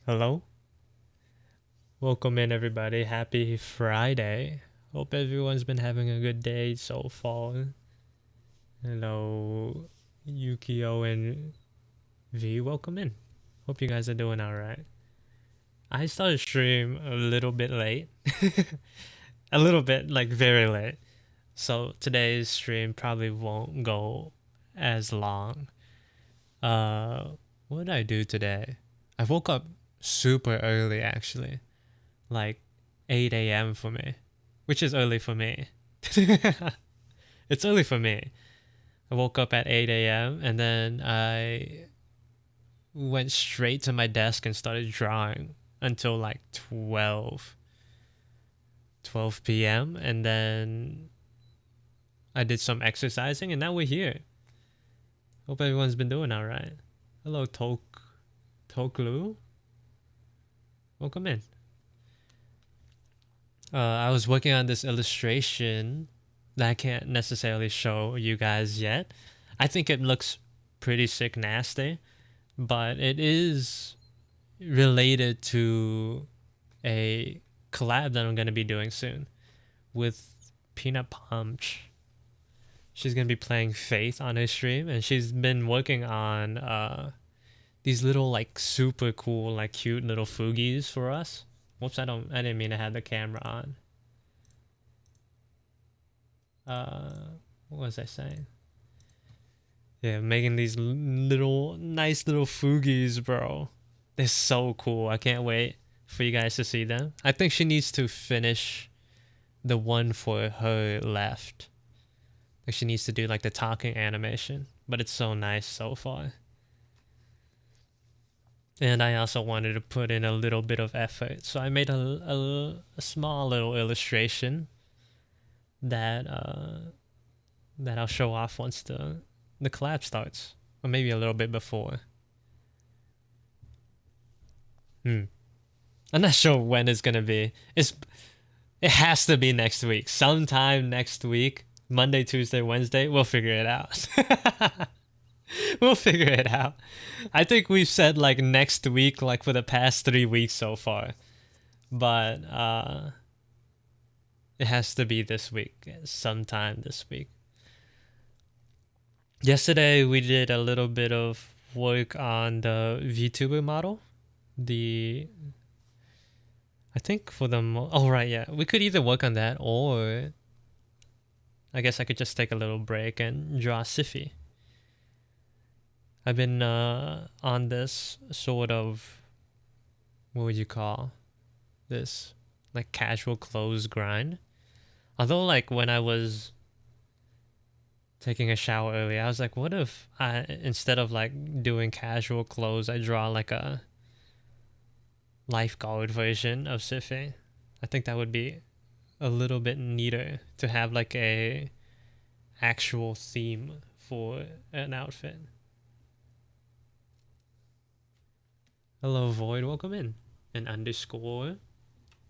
Hello? Welcome in, everybody. Happy Friday. Hope everyone's been having a good day so far. Hello, Yukio and V. Welcome in. Hope you guys are doing alright. I started stream a little bit late. A little bit, like very late. So today's stream probably won't go as long. Uh, what did I do today? I woke up super early, actually. Like 8 a.m. for me, which is early for me. It's early for me. I woke up at 8 a.m. and then I went straight to my desk and started drawing until like 12 p.m. And then I did some exercising and now we're here. Hope everyone's been doing all right. Hello, Toklu. Welcome in. I was working on this illustration that I can't necessarily show you guys yet. I think it looks pretty sick nasty, but it is related to a collab that I'm going to be doing soon with Peanut Punch. She's going to be playing Faith on her stream, and she's been working on these little like super cool like cute little foogies for us. Whoops, I didn't mean to have the camera on. What was I saying? Yeah, making these little nice little foogies, bro. They're so cool. I can't wait for you guys to see them. I think she needs to finish the one for her left. Like she needs to do like the talking animation, but it's so nice so far. And I also wanted to put in a little bit of effort, so I made a small little illustration that that I'll show off once the collab starts, or maybe a little bit before. I'm not sure when it's gonna be. It has to be next week, sometime next week, Monday, Tuesday, Wednesday. We'll figure it out. We'll figure it out. I think we've said like next week, like for the past 3 weeks so far, but it has to be this week, sometime this week. Yesterday we did a little bit of work on the VTuber model. The I think for the oh right, yeah, we could either work on that or I guess I could just take a little break and draw Siffy. I've been on this sort of, what would you call this, like casual clothes grind. Although like when I was taking a shower earlier, I was like, what if I, instead of like doing casual clothes, I draw like a lifeguard version of Siffy. I think that would be a little bit neater to have like a actual theme for an outfit. Hello Void, welcome in. An underscore.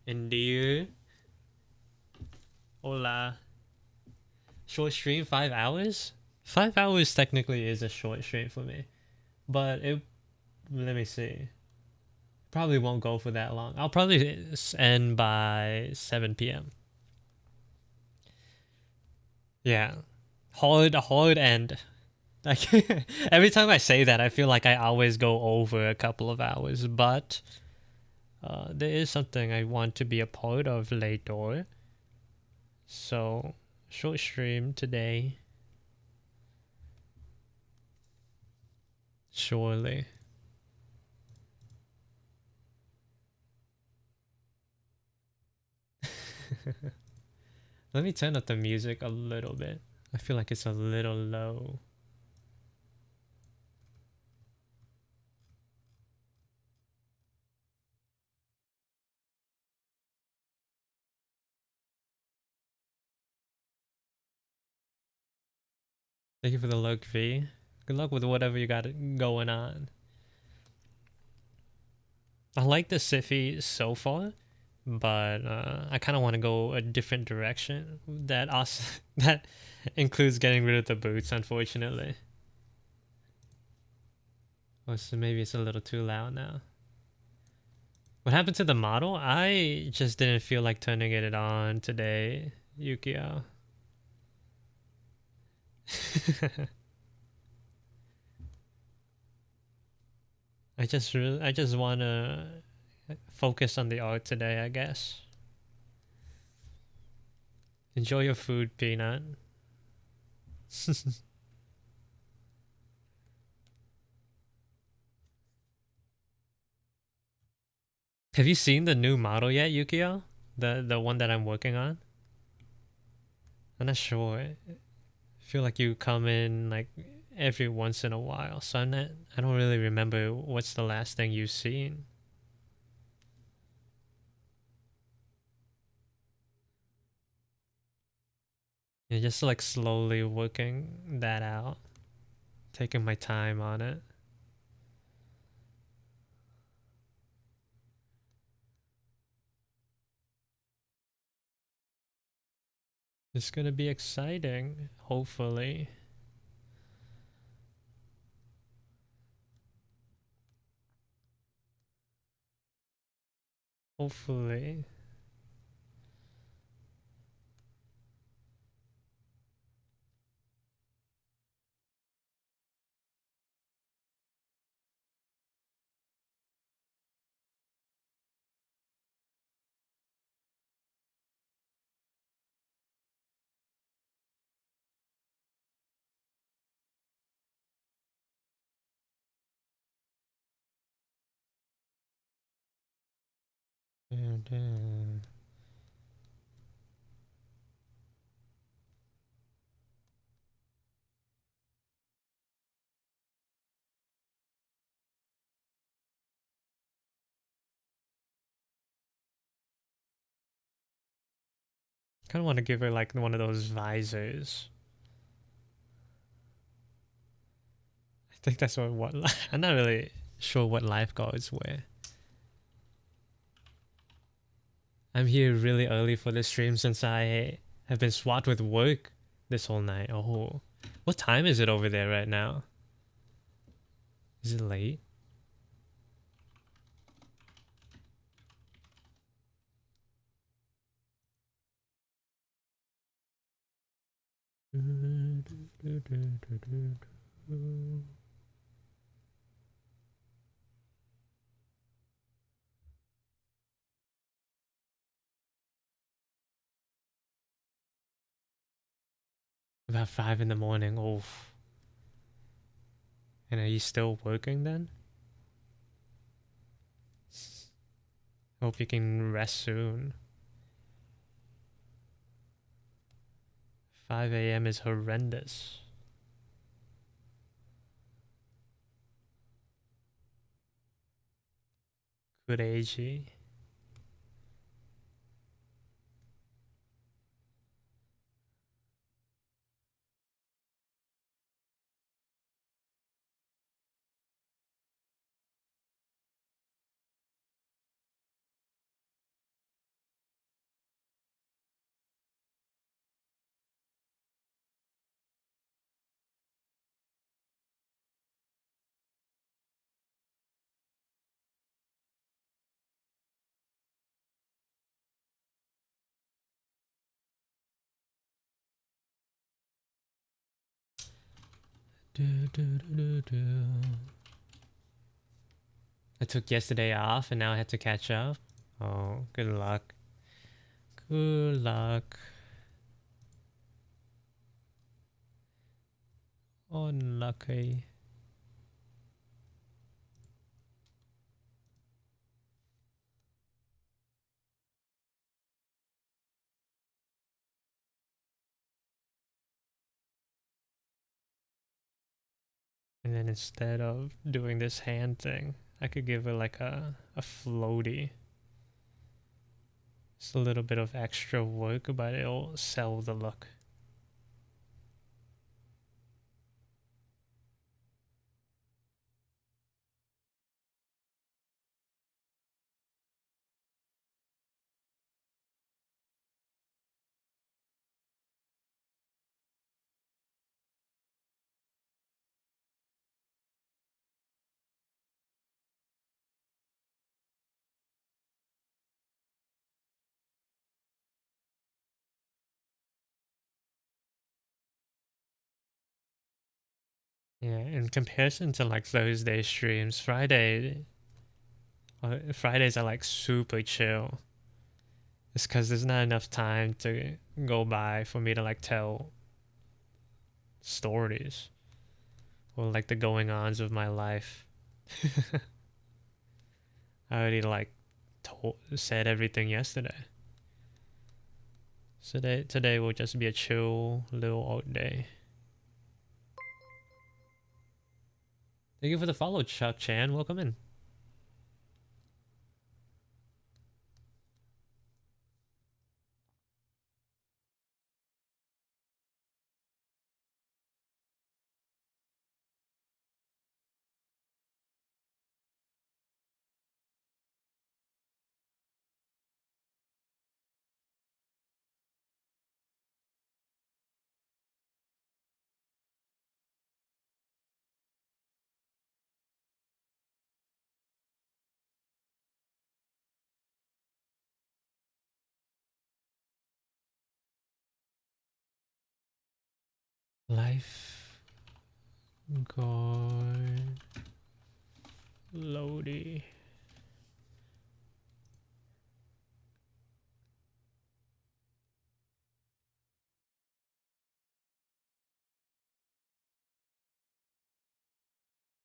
And dear. Hola. Short stream, 5 hours? 5 hours technically is a short stream for me. But let me see. Probably won't go for that long. I'll probably end by 7 p.m. Yeah. Hard end. Like every time I say that, I feel like I always go over a couple of hours, but there is something I want to be a part of later. So, short stream today. Surely. Let me turn up the music a little bit. I feel like it's a little low. Thank you for the look, V. Good luck with whatever you got going on. I like the Siffy so far, but I kind of want to go a different direction. That also that includes getting rid of the boots, unfortunately. Oh, so maybe it's a little too loud now. What happened to the model? I just didn't feel like turning it on today, Yukio. I just wanna focus on the art today, I guess. Enjoy your food, Peanut. Have you seen the new model yet, Yukio? The one that I'm working on? I'm not sure. I feel like you come in like every once in a while, so I don't really remember what's the last thing you've seen. You're just like slowly working that out, taking my time on it. It's gonna be exciting, hopefully. Hopefully. Kind of want to give her like one of those visors. I think that's what I'm not really sure what lifeguards wear. I'm here really early for this stream since I have been swamped with work this whole night. Oh, what time is it over there right now? Is it late? About 5 in the morning. Oh, and are you still working then? Hope you can rest soon. 5 a.m. is horrendous. Good AG. I took yesterday off and now I had to catch up. Oh, good luck. Good luck. Unlucky. And then instead of doing this hand thing, I could give it like a floaty. It's a little bit of extra work, but it'll sell the look. Yeah, in comparison to like Thursday streams, Fridays are like super chill. It's because there's not enough time to go by for me to like tell stories or like the going ons of my life. I already like said everything yesterday. So today will just be a chill little out day. Thank you for the follow, Chuck Chan. Welcome in. Life God Lodi.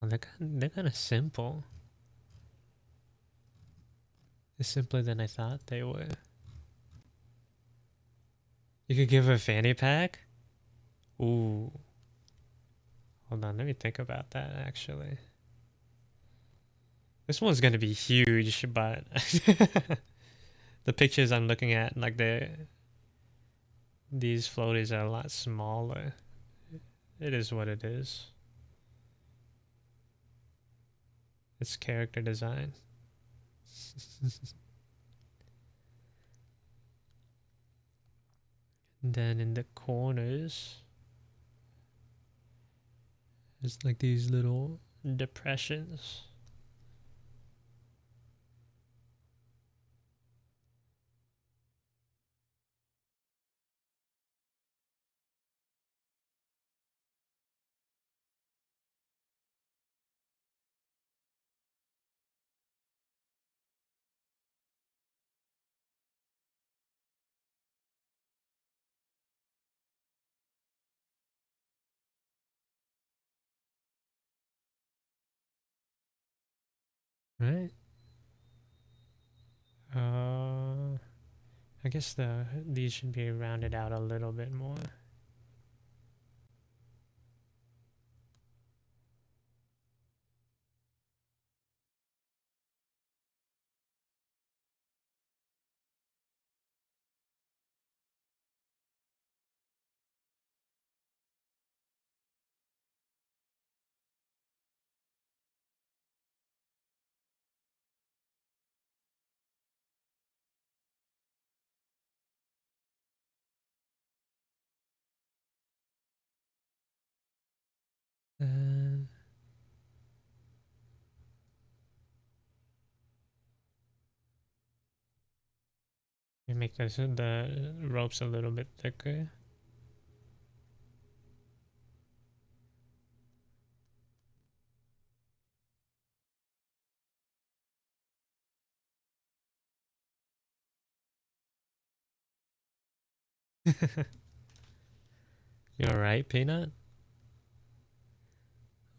Well, they're kind of simple. It's simpler than I thought they were. You could give her a fanny pack? Ooh. Hold on, let me think about that actually. This one's gonna be huge, but the pictures I'm looking at, like these floaties are a lot smaller. It is what it is. It's character design. Then in the corners, there's like these little depressions. Right? I guess these should be rounded out a little bit more. Uh, make the ropes a little bit thicker. You alright, Peanut?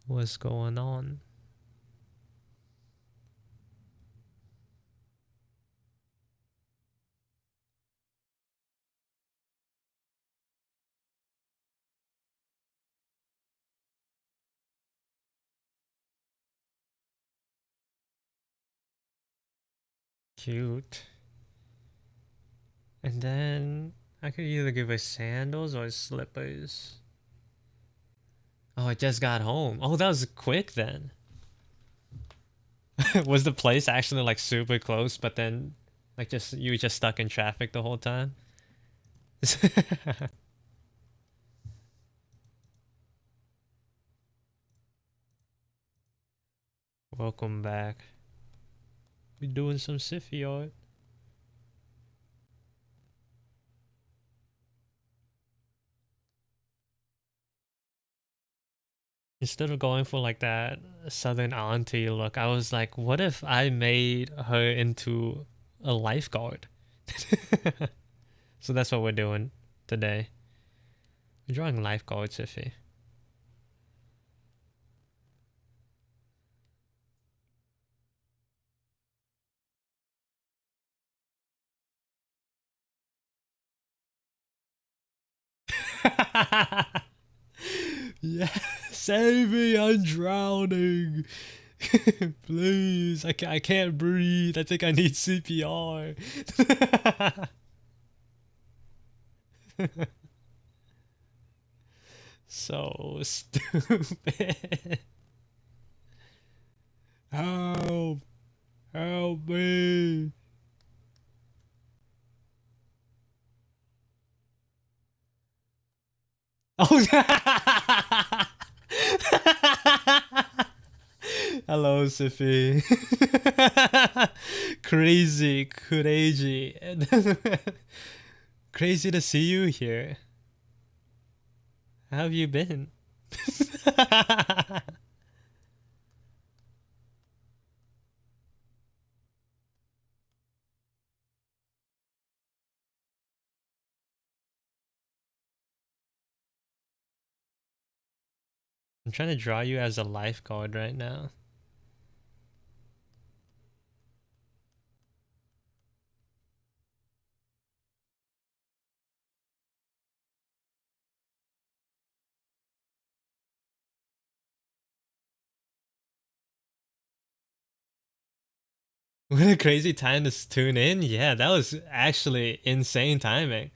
What's going on? Cute. And then I could either give her sandals or slippers. Oh, I just got home. Oh, that was quick then. Was the place actually like super close, but then like just you were just stuck in traffic the whole time? Welcome back. We're doing some Siffy art. Instead of going for like that southern auntie look, I was like, what if I made her into a lifeguard? So that's what we're doing today. We're drawing lifeguards, Iffy. Yeah, save me! I'm drowning. Please, I can't breathe. I think I need CPR. So stupid. Help! Help me! Oh, hello, Sophie. Crazy, crazy. Crazy to see you here. How have you been? I'm trying to draw you as a lifeguard right now. What a crazy time to tune in. Yeah, that was actually insane timing.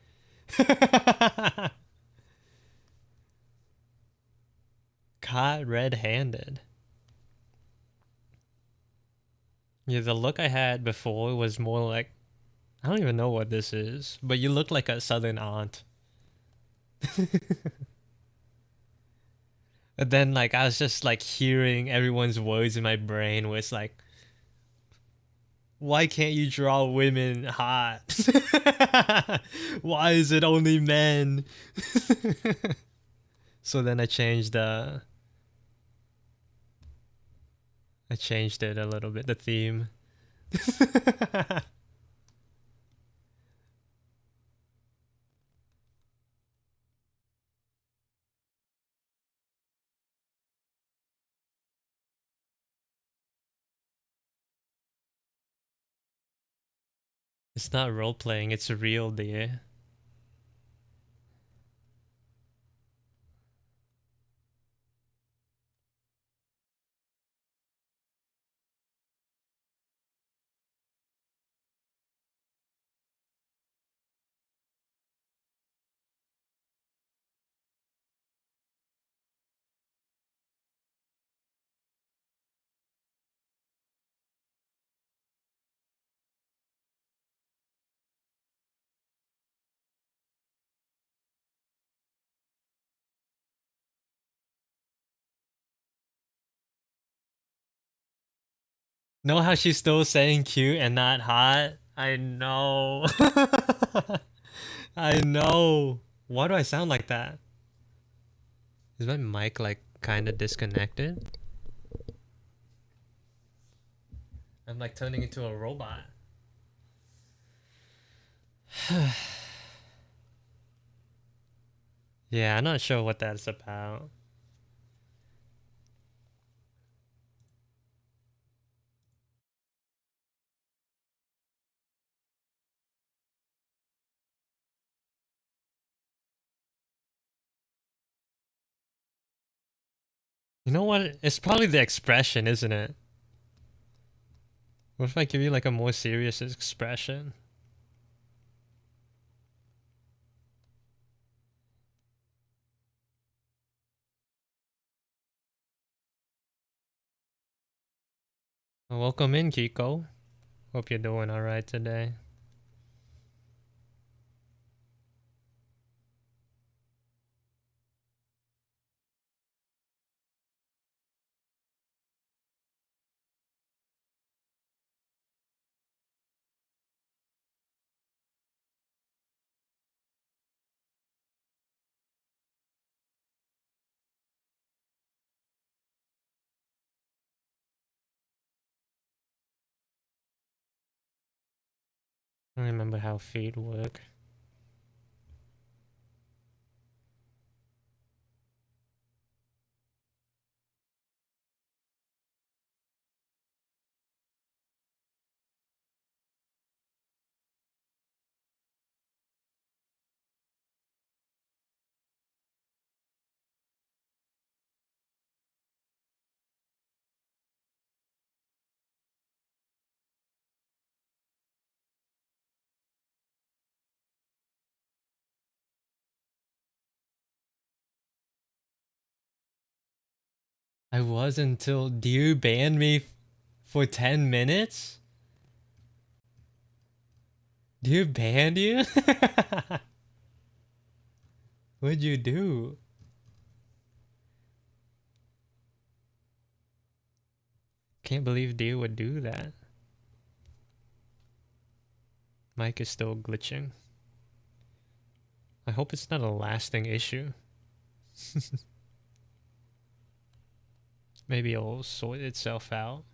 Caught red-handed. Yeah, the look I had before was more like, I don't even know what this is, but you look like a southern aunt. But then like I was just like hearing everyone's words in my brain where it's like, why can't you draw women hot? Why is it only men? So then I changed it a little bit, the theme. It's not role playing, it's real, dear. Know how she's still saying cute and not hot? I know. I know. Why do I sound like that? Is my mic like kind of disconnected? I'm like turning into a robot. Yeah, I'm not sure what that's about. You know what? It's probably the expression, isn't it? What if I give you like a more serious expression? Well, welcome in, Kiko. Hope you're doing alright today. I don't remember how feet work. I was until you banned me for 10 minutes? You banned you? What'd you do? Can't believe Dio would do that. Mic is still glitching. I hope it's not a lasting issue. Maybe it'll sort itself out.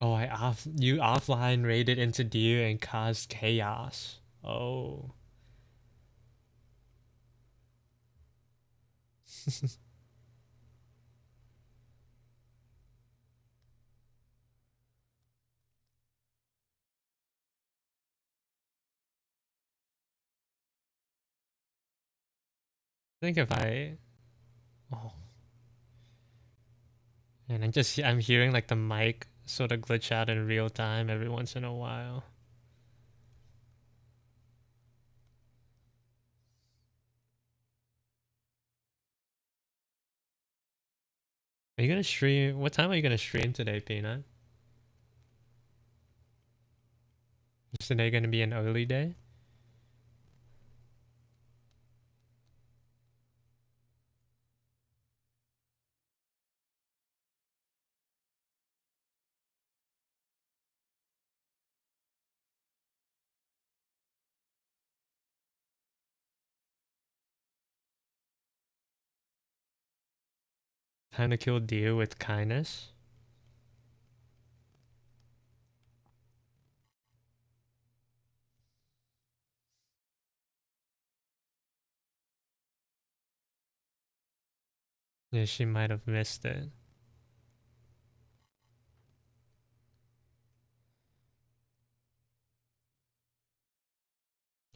Oh, you offline raided into Dio and caused chaos. Oh. I think if I oh, and I'm hearing like the mic sort of glitch out in real time every once in a while. Are you gonna stream? What time are you gonna stream today, Peanut? Is today gonna be an early day? Time to kill Dio with kindness. Yeah, she might have missed it.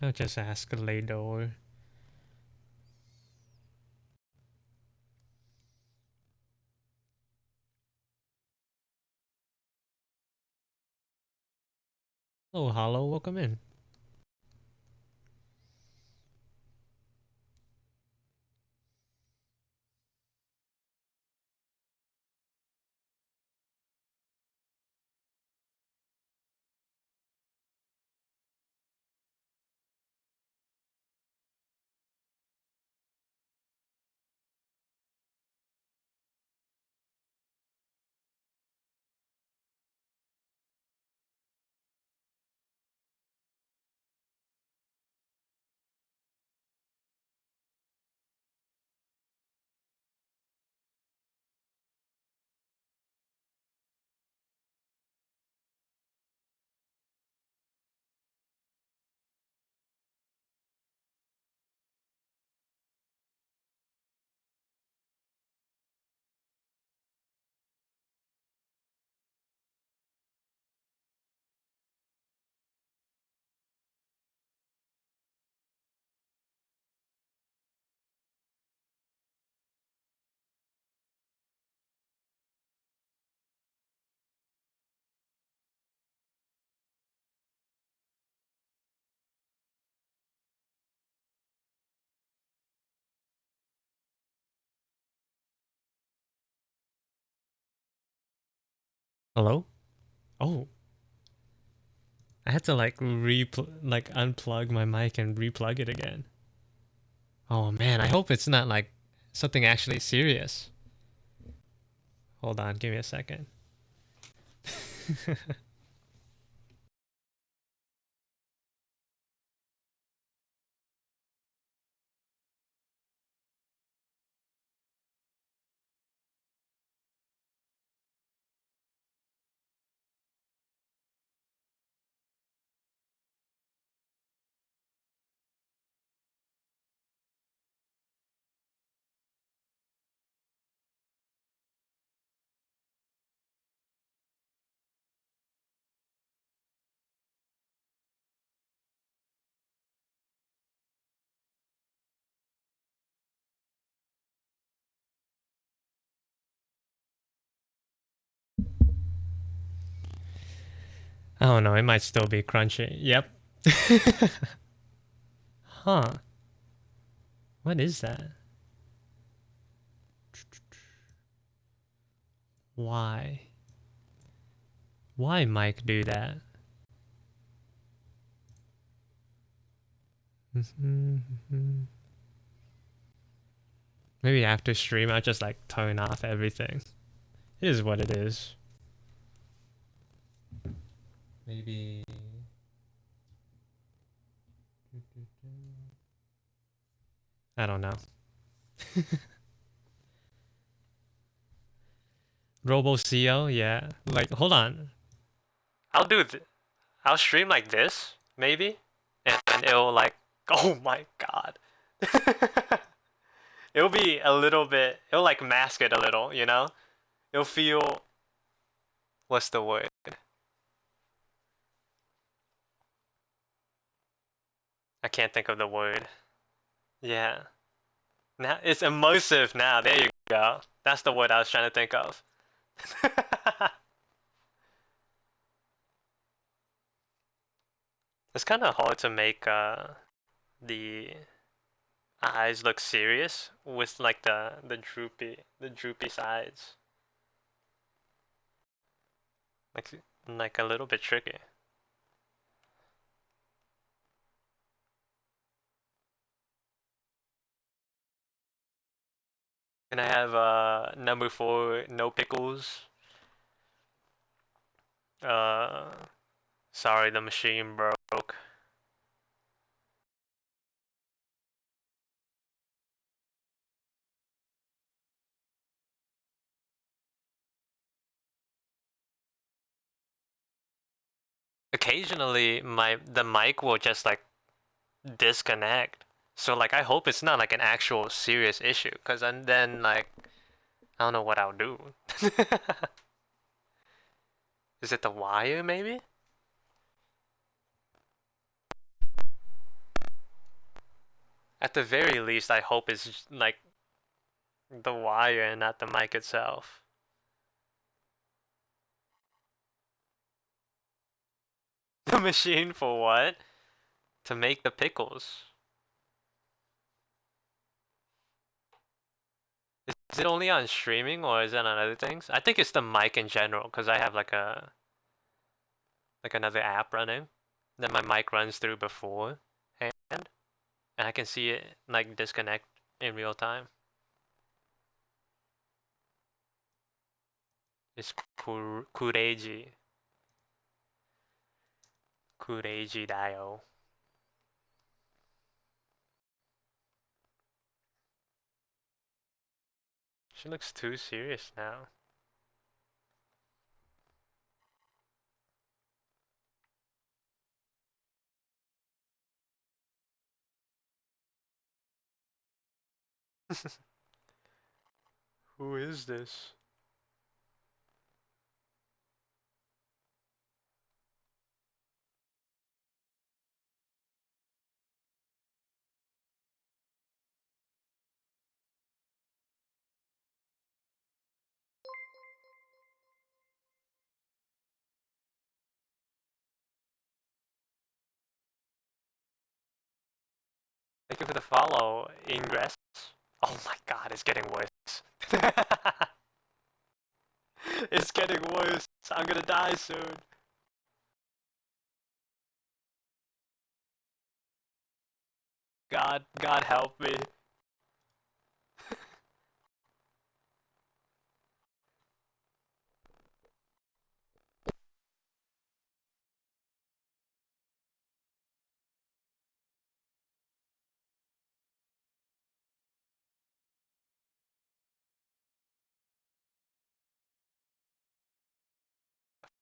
I'll just ask Lador. Oh, Hollow, welcome in. Hello? Oh, I had to like unplug my mic and replug it again. Oh man, I hope it's not like something actually serious. Hold on, give me a second. I don't know, it might still be crunchy. Yep. Huh. What is that? Why? Why Mike do that? Maybe after stream I'll just like turn off everything. It is what it is. Maybe I don't know. Robo CO, yeah. Like hold on. I'll do I'll stream like this, maybe, and it'll like, oh my god. It'll be a little bit, it'll like mask it a little, you know? It'll feel, what's the word? I can't think of the word. Yeah. Now it's immersive now. There you go. That's the word I was trying to think of. It's kind of hard to make the eyes look serious with like the droopy sides. Like a little bit tricky. Can I have number 4, no pickles? Uh, sorry, the machine broke. Occasionally, the mic will just like disconnect. So like, I hope it's not like an actual serious issue, cause then like, I don't know what I'll do. Is it the wire maybe? At the very least, I hope it's like the wire and not the mic itself. The machine for what? To make the pickles. Is it only on streaming or is it on other things? I think it's the mic in general because I have like another app running that my mic runs through beforehand, and I can see it like disconnect in real time. It's Kureji. Kureji Dio. She looks too serious now. Who is this? Thank you for the follow, Ingress. Oh my god, it's getting worse. It's getting worse. I'm gonna die soon. God help me.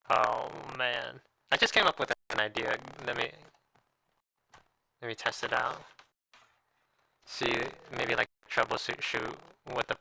Oh man. I just came up with an idea. Let me test it out. See, maybe like troubleshoot shoot what the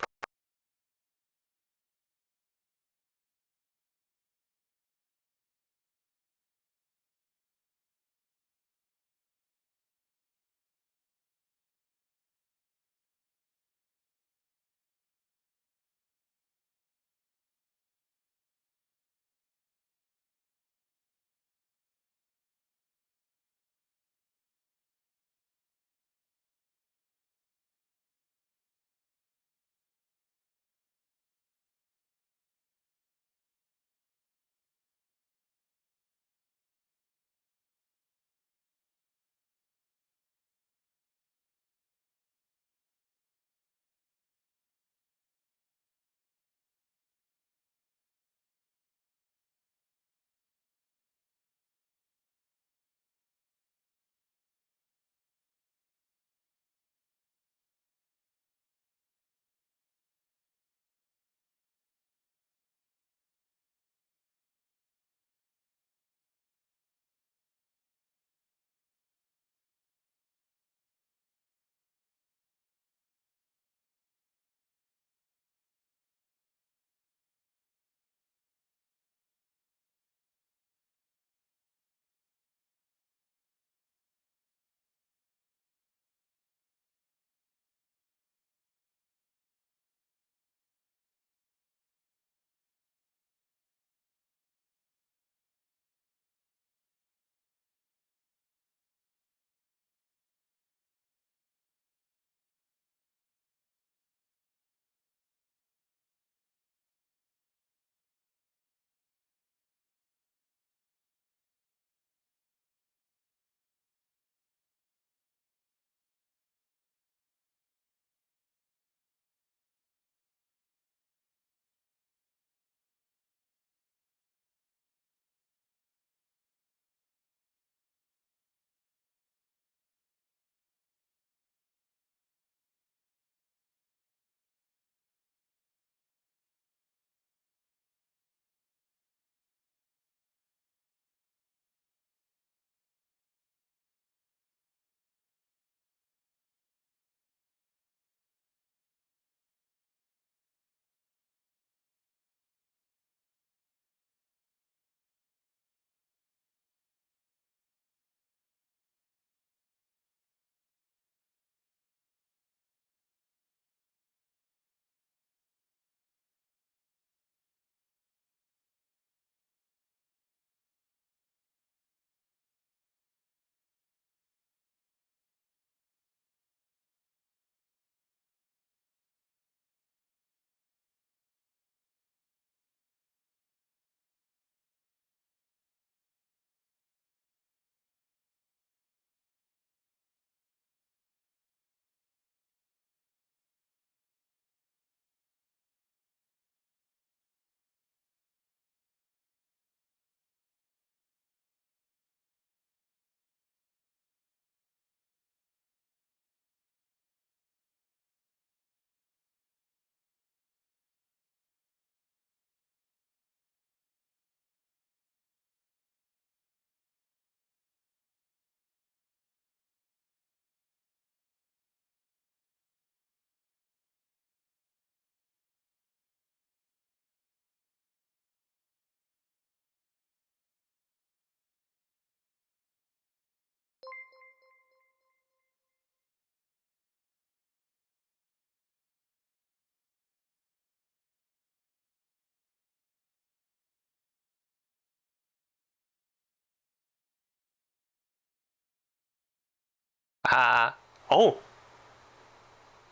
uh oh,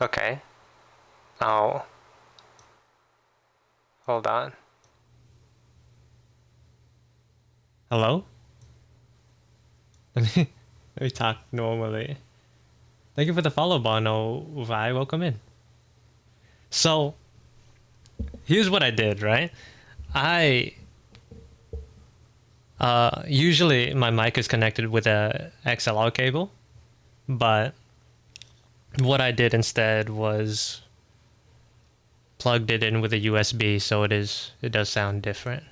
okay. Oh, hold on. Hello? Let me talk normally. Thank you for the follow, Bono. Vi, welcome in. So, here's what I did, right? I usually my mic is connected with a XLR cable, but what I did instead was plugged it in with a USB, so it does sound different.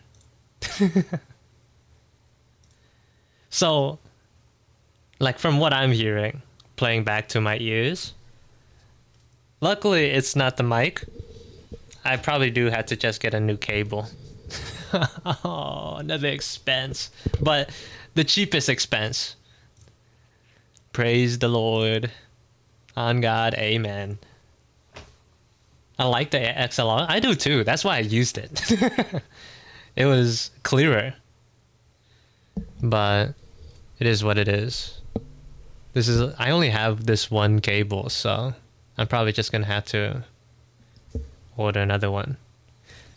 So, like from what I'm hearing, playing back to my ears, luckily it's not the mic. I probably do have to just get a new cable. Oh, another expense. But the cheapest expense. Praise the Lord. On God, amen. I like the XLR. I do too. That's why I used it. It was clearer. But it is what it is. I only have this one cable, so I'm probably just gonna have to order another one.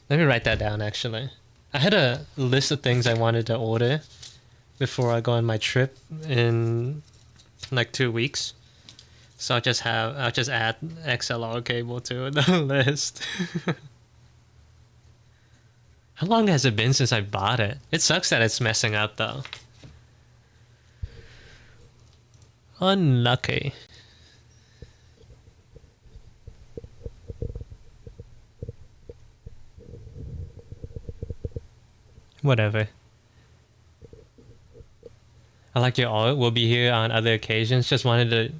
Let me write that down actually. I had a list of things I wanted to order before I go on my trip in like 2 weeks. So I'll just add XLR cable to the list. How long has it been since I bought it? It sucks that it's messing up though. Unlucky. Whatever. I like your art. We'll be here on other occasions. Just wanted to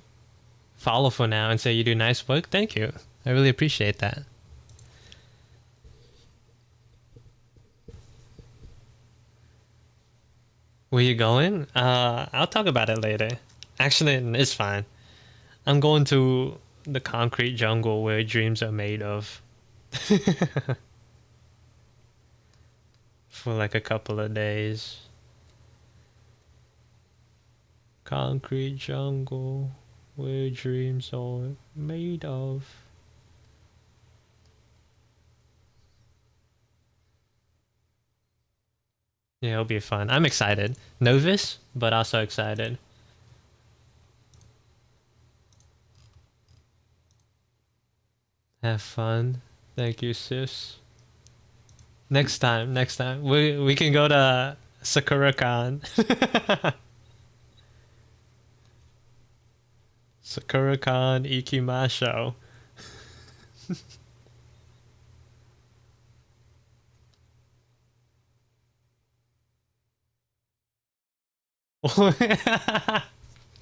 follow for now and say you do nice work. Thank you. I really appreciate that. Where you going? I'll talk about it later. Actually, it's fine. I'm going to the concrete jungle where dreams are made of for like a couple of days. Concrete jungle where dreams are made of. Yeah, it'll be fun. I'm excited. Nervous, but also excited. Have fun. Thank you, sis. Next time. We can go to SakuraCon. SakuraCon Ikimasho.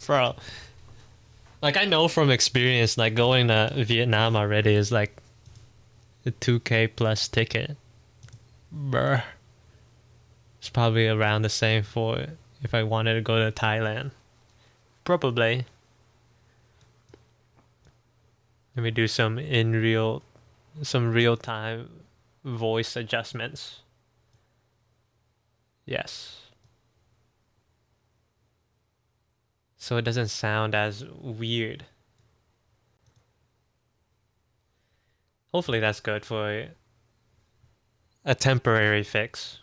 Bro, like I know from experience, like going to Vietnam already is like a 2K plus ticket. Bruh. It's probably around the same for if I wanted to go to Thailand. Probably. Let me do some real time voice adjustments. Yes. So it doesn't sound as weird. Hopefully that's good for a temporary fix.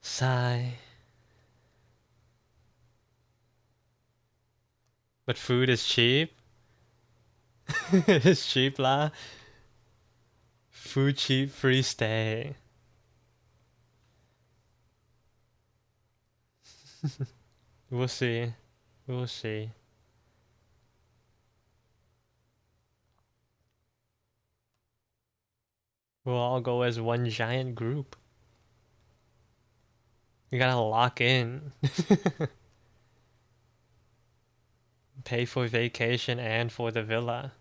Sigh. But food is cheap. It's cheap lah. Food cheap, free stay. We'll see. We'll see. We'll all go as one giant group. You gotta lock in. Pay for vacation and for the villa.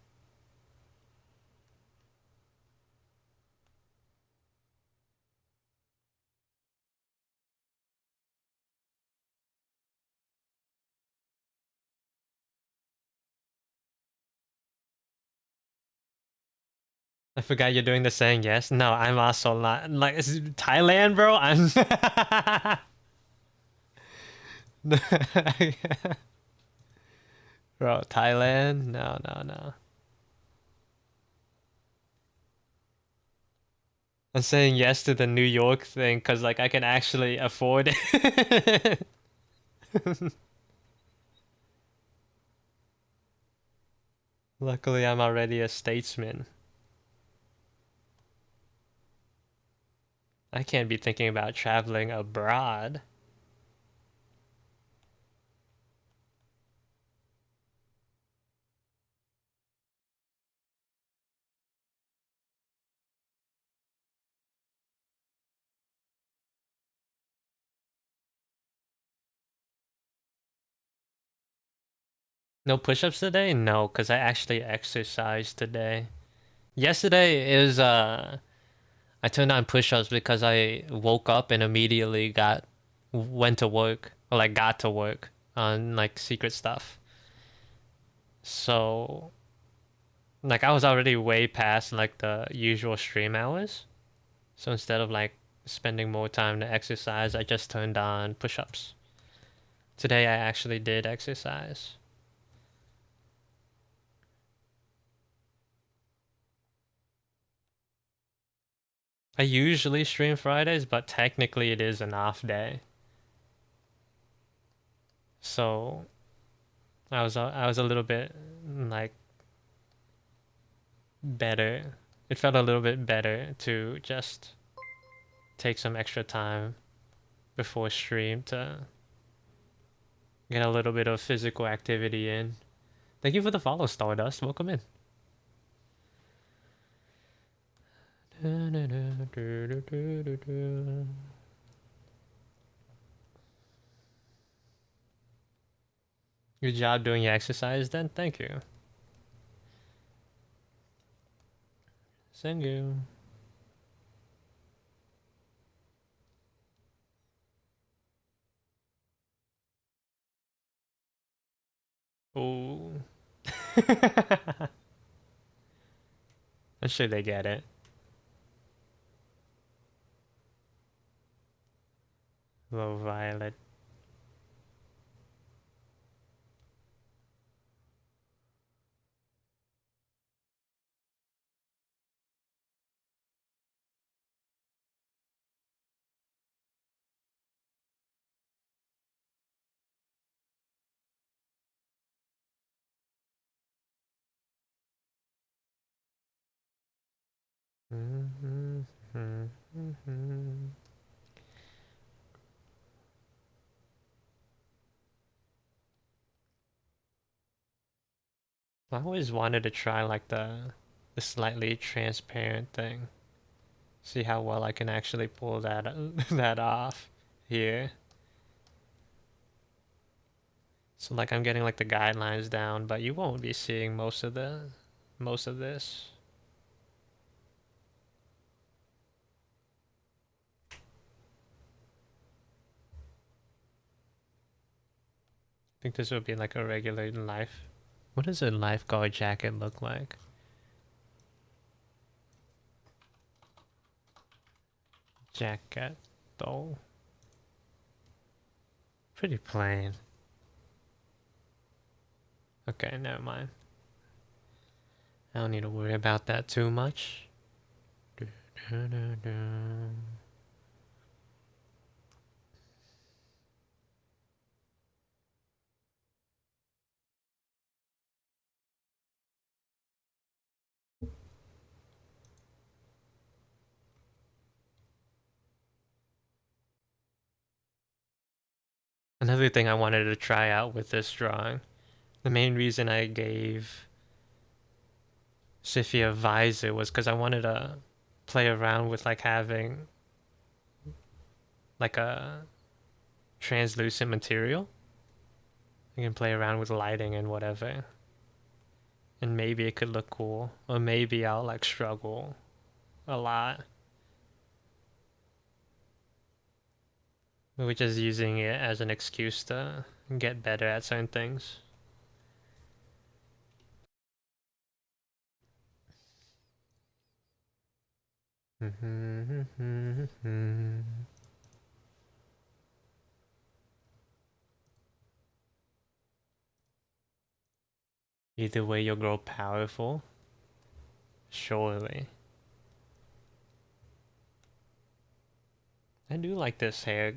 I forgot you're doing the saying yes. No, I'm also not. Like, it's Thailand, bro? I'm. Bro, Thailand? No, no, no. I'm saying yes to the New York thing because like I can actually afford it. Luckily, I'm already a statesman. I can't be thinking about traveling abroad. No push-ups today? No, because I actually exercised today. Yesterday is I turned on push-ups because I woke up and immediately went to work or like got to work on like secret stuff. So like I was already way past like the usual stream hours. So instead of like spending more time to exercise, I just turned on push-ups. Today I actually did exercise. I usually stream Fridays, but technically it is an off day. So I was a little bit like better. It felt a little bit better to just take some extra time before stream to get a little bit of physical activity in. Thank you for the follow, Stardust. Welcome in. Good job doing your exercise then. Thank you. Thank you. Oh. I'm sure they get it. Low violet. I always wanted to try like the slightly transparent thing. See how well I can actually pull that that off here. So like I'm getting like the guidelines down, but you won't be seeing most of this. I think this would be like a regular life. What does a lifeguard jacket look like? Jacket though. Pretty plain. Okay, never mind. I don't need to worry about that too much. Another thing I wanted to try out with this drawing, the main reason I gave Sifia visor was because I wanted to play around with like having like a translucent material. I can play around with lighting and whatever. And maybe it could look cool. Or maybe I'll like struggle a lot. We're just using it as an excuse to get better at certain things. Either way, you'll grow powerful. Surely. I do like this hair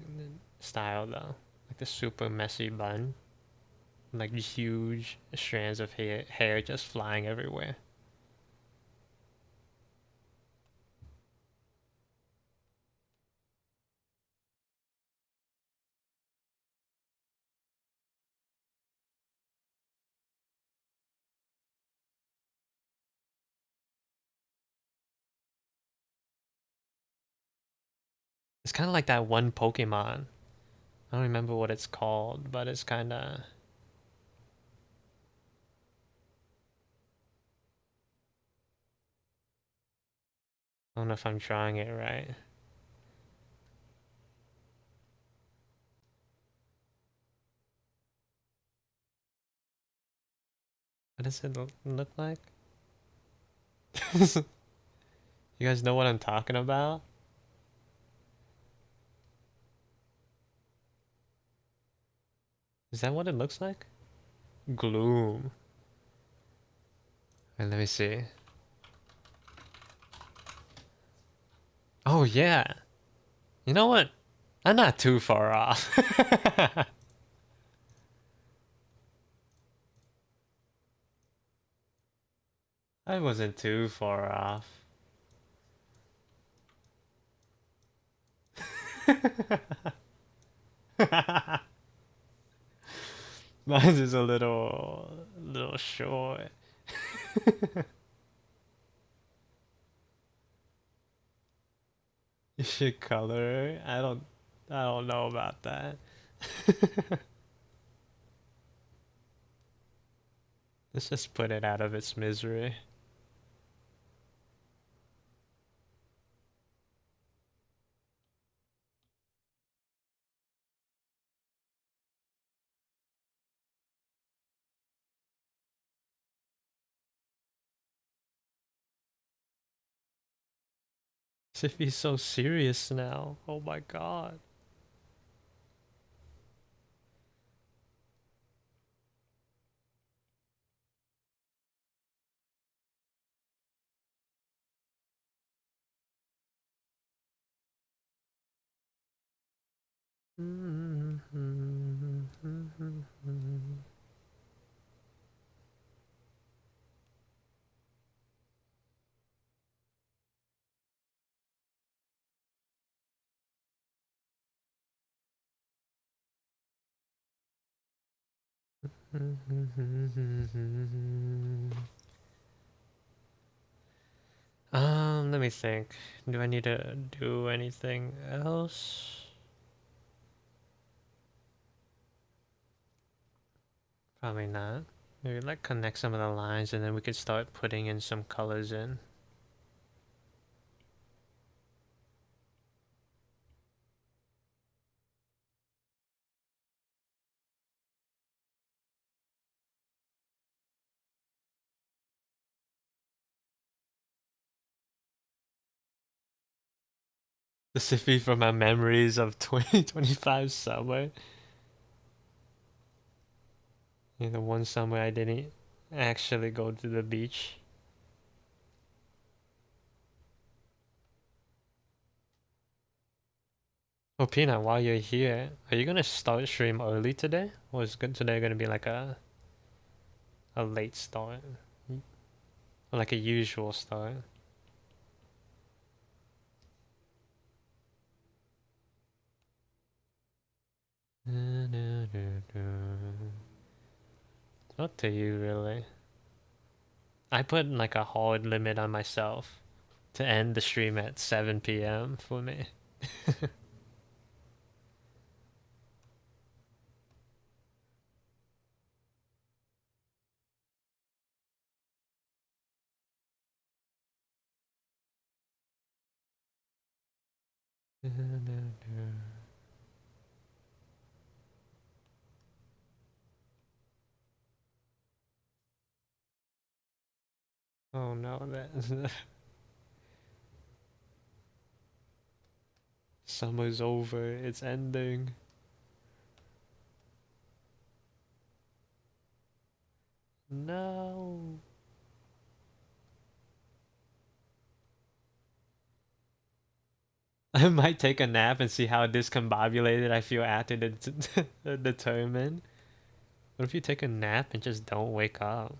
style though. Like the super messy bun. Like huge strands of hair just flying everywhere. It's kind of like that one Pokemon. I don't remember what it's called, but it's kind of. I don't know if I'm drawing it right. What does it look like? You guys know what I'm talking about? Is that what it looks like? Gloom. Wait, let me see. Oh yeah. You know what? I'm not too far off. I wasn't too far off. Mine is a little short. You should color. I don't know about that. Let's just put it out of its misery. Siffy's so serious now. Oh my god. Let me think. Do I need to do anything else? Probably not. Maybe like connect some of the lines and then we could start putting in some colors in. Specifically from my memories of 2025 summer. You know, the one summer I didn't actually go to the beach. Oh, Peanut, while you're here, are you gonna start stream early today? Or is today gonna be like a late start? Or like a usual start? Up to you, really. I put like a hard limit on myself to end the stream at 7 p.m. for me. Oh no, that summer's over. It's ending. No. I might take a nap and see how discombobulated I feel after the tournament. What if you take a nap and just don't wake up?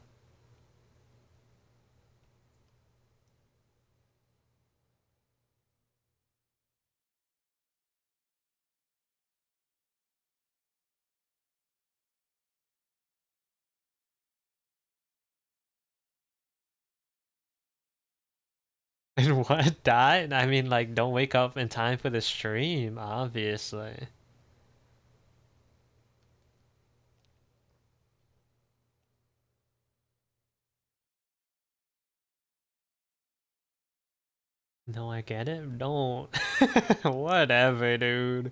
And what? Die? I mean, like, don't wake up in time for the stream, obviously. No, I get it. Don't. Whatever, dude.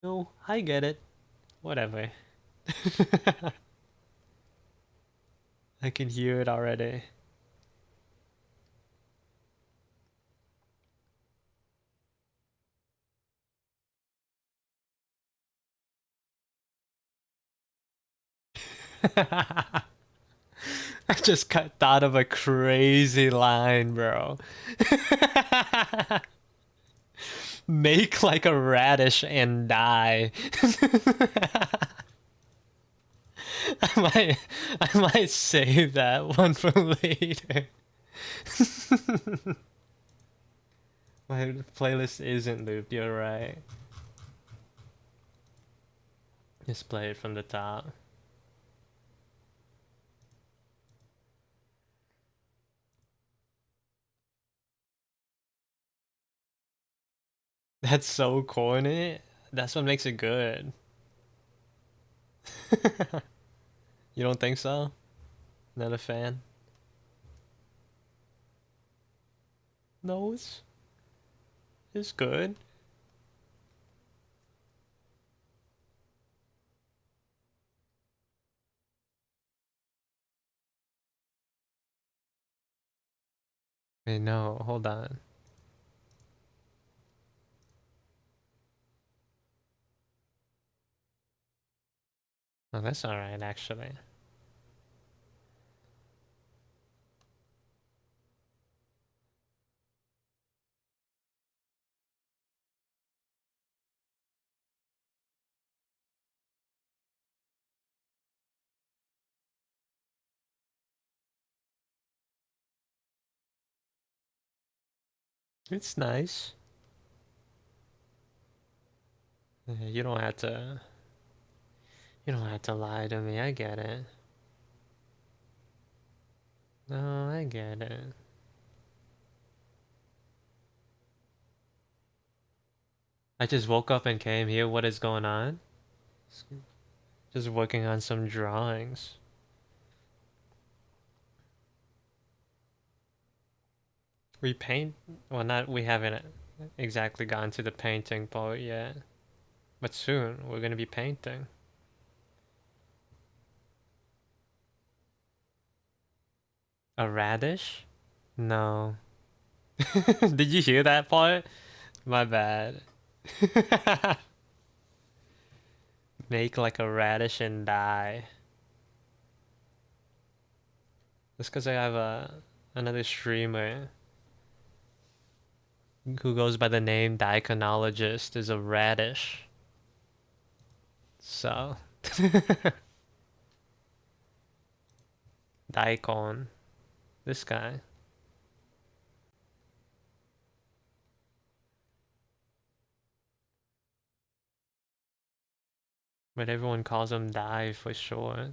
No, I get it. Whatever. I can hear it already. I just thought of a crazy line, bro. Make like a radish and die. I might save that one for later. My playlist isn't looped, you're right. Just play it from the top. That's so corny. That's what makes it good. You don't think so? Not a fan? No, it's good. Wait, no, hold on. Oh, that's alright, actually. It's nice. You don't have to. You don't have to lie to me. I get it. No, I get it. I just woke up and came here. What is going on? Just working on some drawings. We paint. Well, not. We haven't exactly gotten to the painting part yet. But soon we're gonna be painting. A radish? No. Did you hear that part? My bad. Make like a radish and die. Just because I have another streamer who goes by the name Diconologist is a radish. So Daikon. This guy. But everyone calls him Die for short.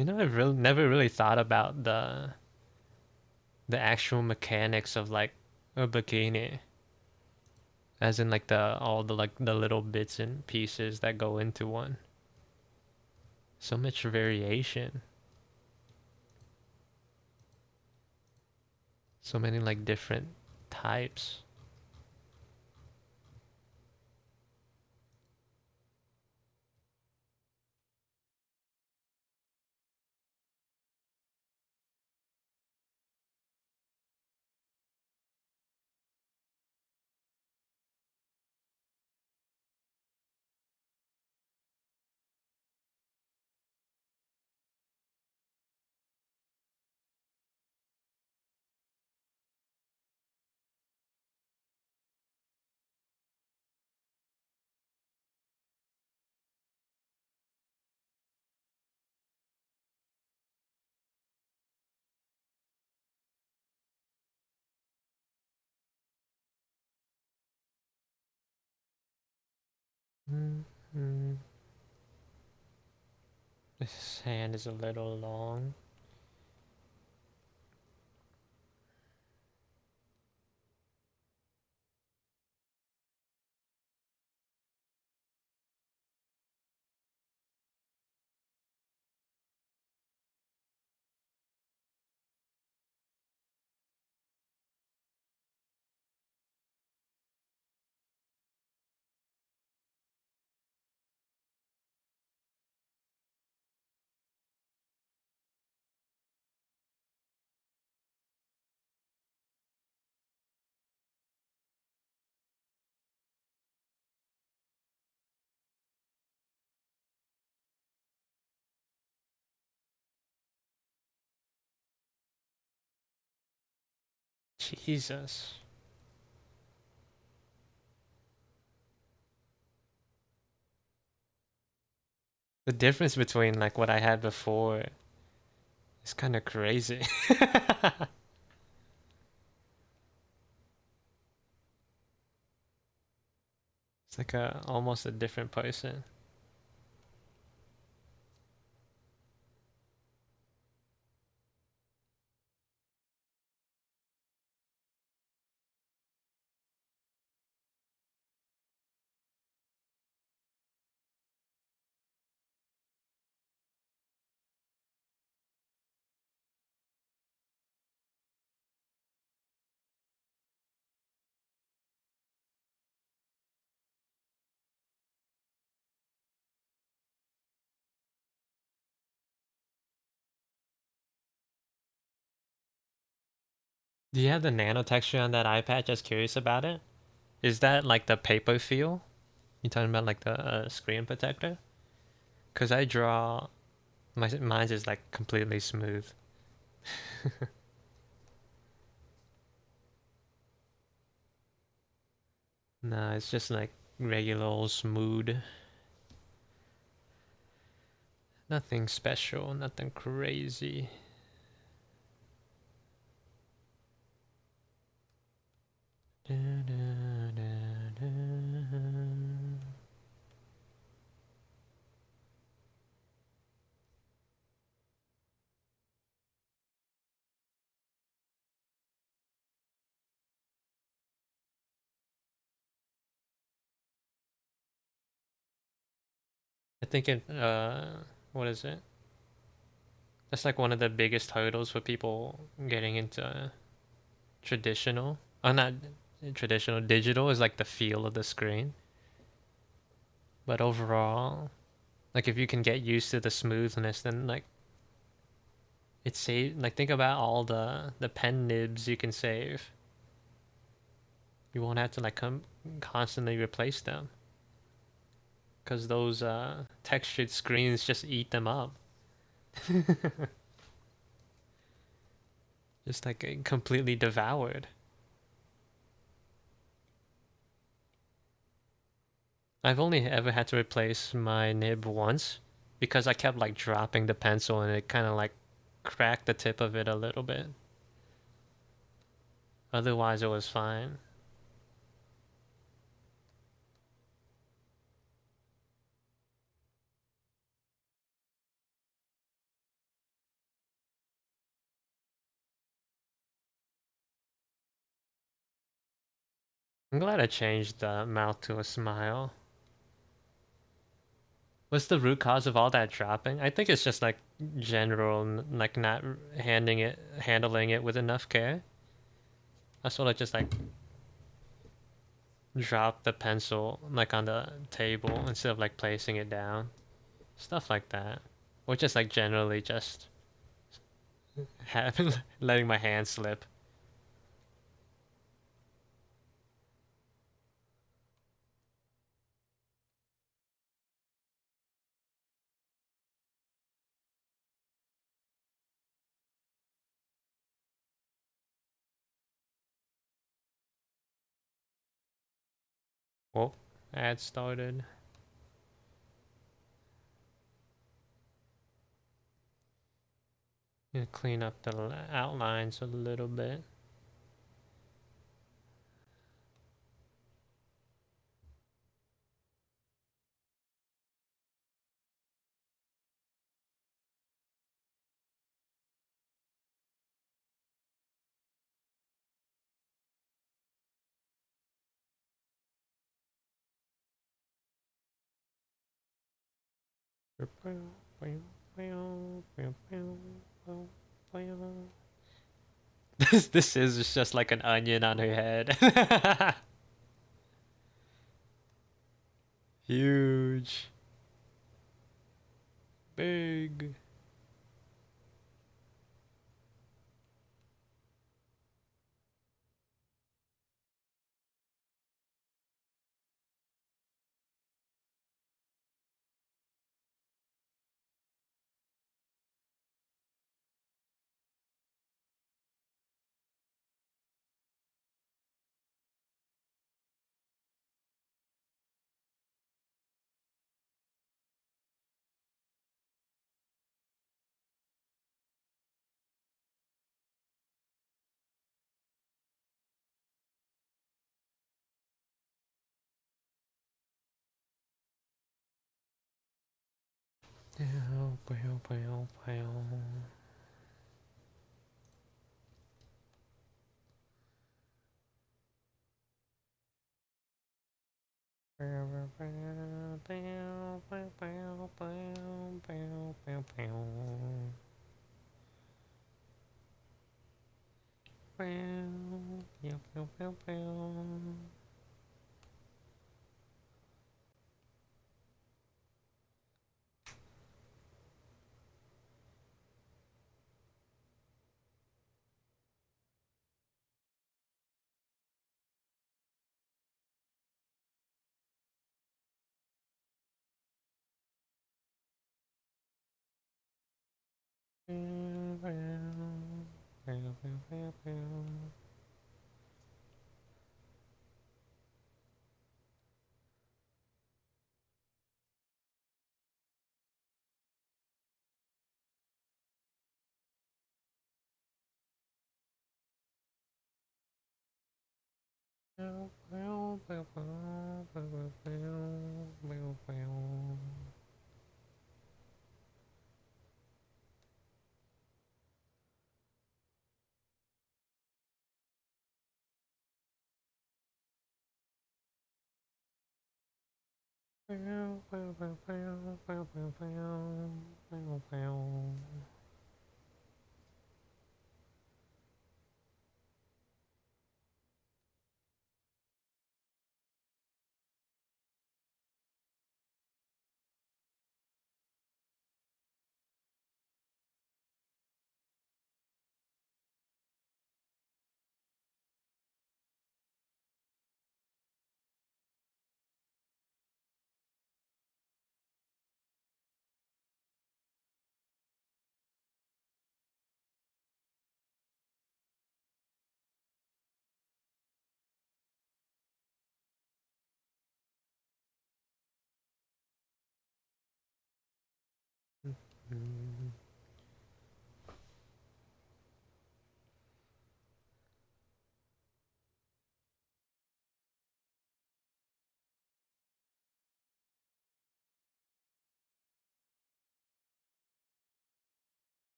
You know, I've really never really thought about the actual mechanics of like a bikini, as in like the all the like the little bits and pieces that go into one. So much variation. So many like different types. Mm-hmm. This hand is a little long. Jesus. The difference between like what I had before is kind of crazy. It's like a almost a different person. Do you have the nano texture on that eye patch? Just curious about it. Is that like the paper feel? You talking about like the screen protector? Cause I draw mine's is like completely smooth. Nah, it's just like regular old smooth. Nothing special, nothing crazy. Da, da, da, da. I think it what is it? That's like one of the biggest hurdles for people getting into traditional. Oh, not traditional. Digital is like the feel of the screen. But overall, like if you can get used to the smoothness, then like it's save. Like think about all the pen nibs you can save. You won't have to like constantly replace them because those textured screens just eat them up. Just like completely devoured. I've only ever had to replace my nib once because I kept like dropping the pencil and it kind of like cracked the tip of it a little bit. Otherwise, it was fine. I'm glad I changed the mouth to a smile. What's the root cause of all that dropping? I think it's just like general, like not handling it with enough care. I sort of just like drop the pencil like on the table instead of like placing it down. Stuff like that. Or just like generally just having letting my hand slip. Oh, ad started. Gonna clean up the outlines a little bit. This is just like an onion on her head. Huge. Big.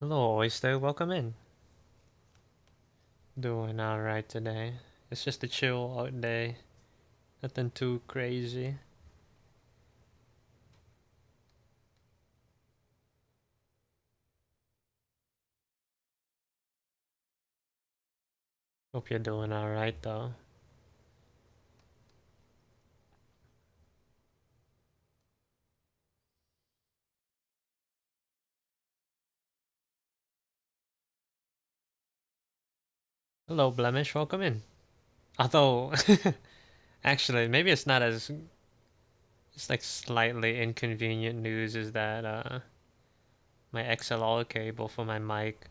Hello, Oyster. Welcome in. Doing alright today. It's just a chill out day. Nothing too crazy. Hope you're doing alright though. Hello, Blemish. Welcome in. Although, actually, maybe it's not as... It's like slightly inconvenient news is that my XLR cable for my mic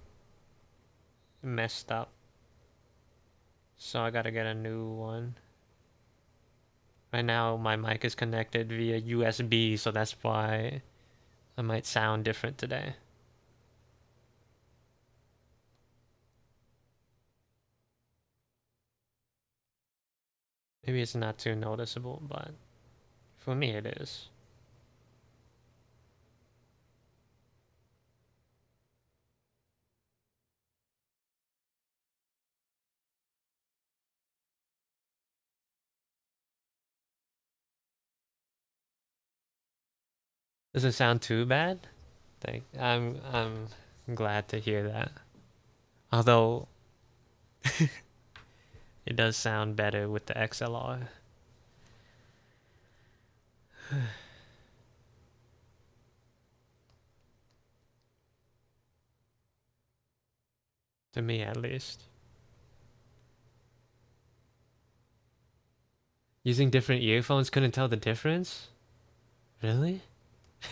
messed up. So I gotta get a new one. Right now, my mic is connected via USB, so that's why I might sound different today. Maybe it's not too noticeable, but for me it is. Does it sound too bad? I'm glad to hear that. Although it does sound better with the XLR. To me at least. Using different earphones couldn't tell the difference? Really?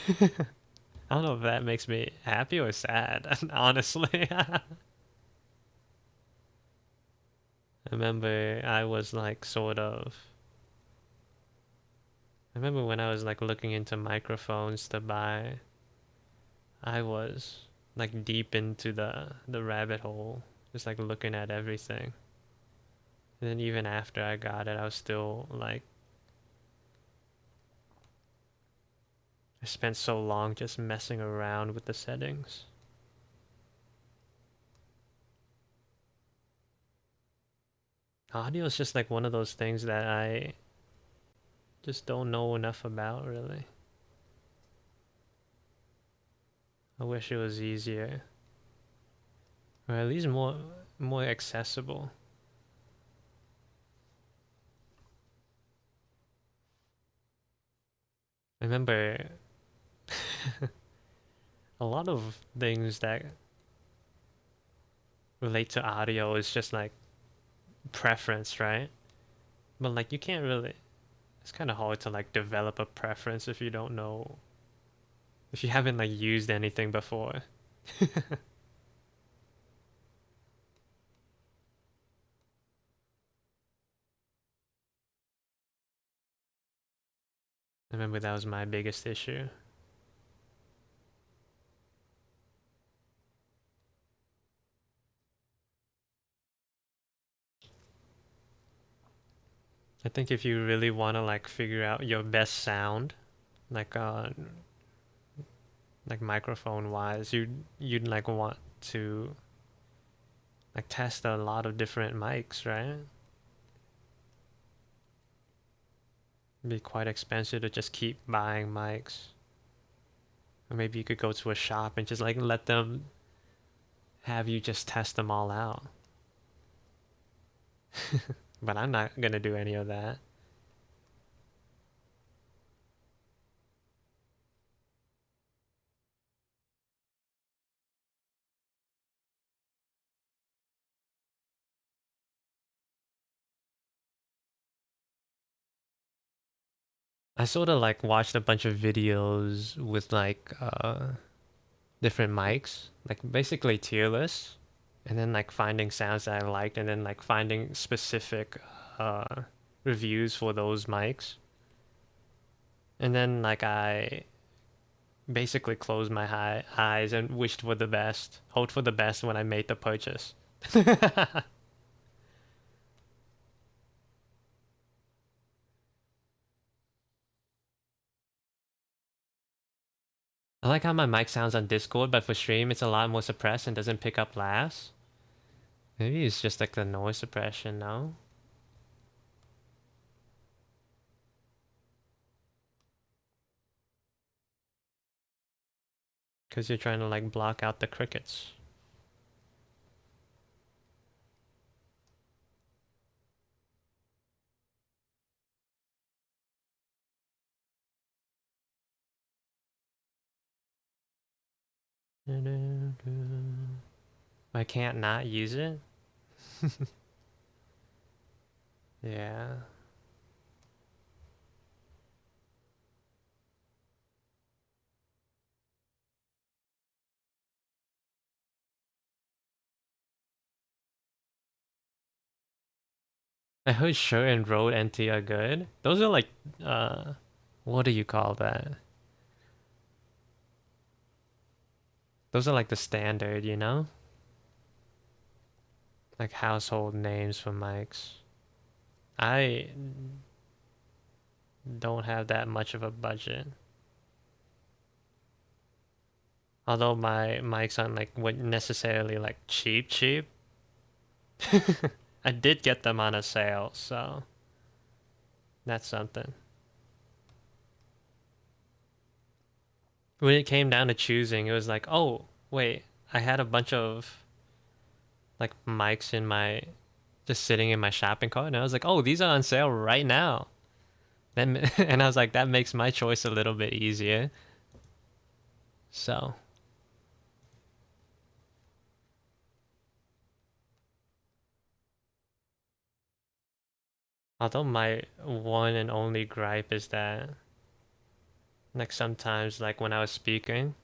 I don't know if that makes me happy or sad, honestly. I remember I was like sort of I remember when I was like looking into microphones to buy, I was like deep into the rabbit hole, just like looking at everything. And then even after I got it, I was still like I spent so long just messing around with the settings. Audio is just like one of those things that I just don't know enough about really. I wish it was easier or at least more accessible. I remember a lot of things that relate to audio is just like preference, right? But like you can't really it's kind of hard to like develop a preference if you don't know if you haven't like used anything before. I remember that was my biggest issue. I think if you really want to like figure out your best sound, like like microphone wise, you'd like want to like test a lot of different mics, right? It'd be quite expensive to just keep buying mics. Or maybe you could go to a shop and just like let them have you just test them all out. But I'm not gonna do any of that. I sort of like watched a bunch of videos with like different mics, like basically tier lists, and then like finding sounds that I liked, and then like finding specific uh reviews for those mics. And then like I basically closed my eyes and wished for the best, hoped for the best when I made the purchase. I like how my mic sounds on Discord, but for stream it's a lot more suppressed and doesn't pick up laughs. Maybe it's just like the noise suppression, no? Because you're trying to like block out the crickets. I can't not use it? Yeah. I heard Sure and Road NT are good. Those are like, what do you call that? Those are like the standard, you know? Like household names for mics. I don't have that much of a budget. Although my mics aren't like what necessarily like cheap. I did get them on a sale, so that's something. When it came down to choosing, it was like, oh, wait, I had a bunch of like mics in my just sitting in my shopping cart, and I was like, oh, these are on sale right now. Then and I was like, that makes my choice a little bit easier. So, although my one and only gripe is that like sometimes like when I was speaking,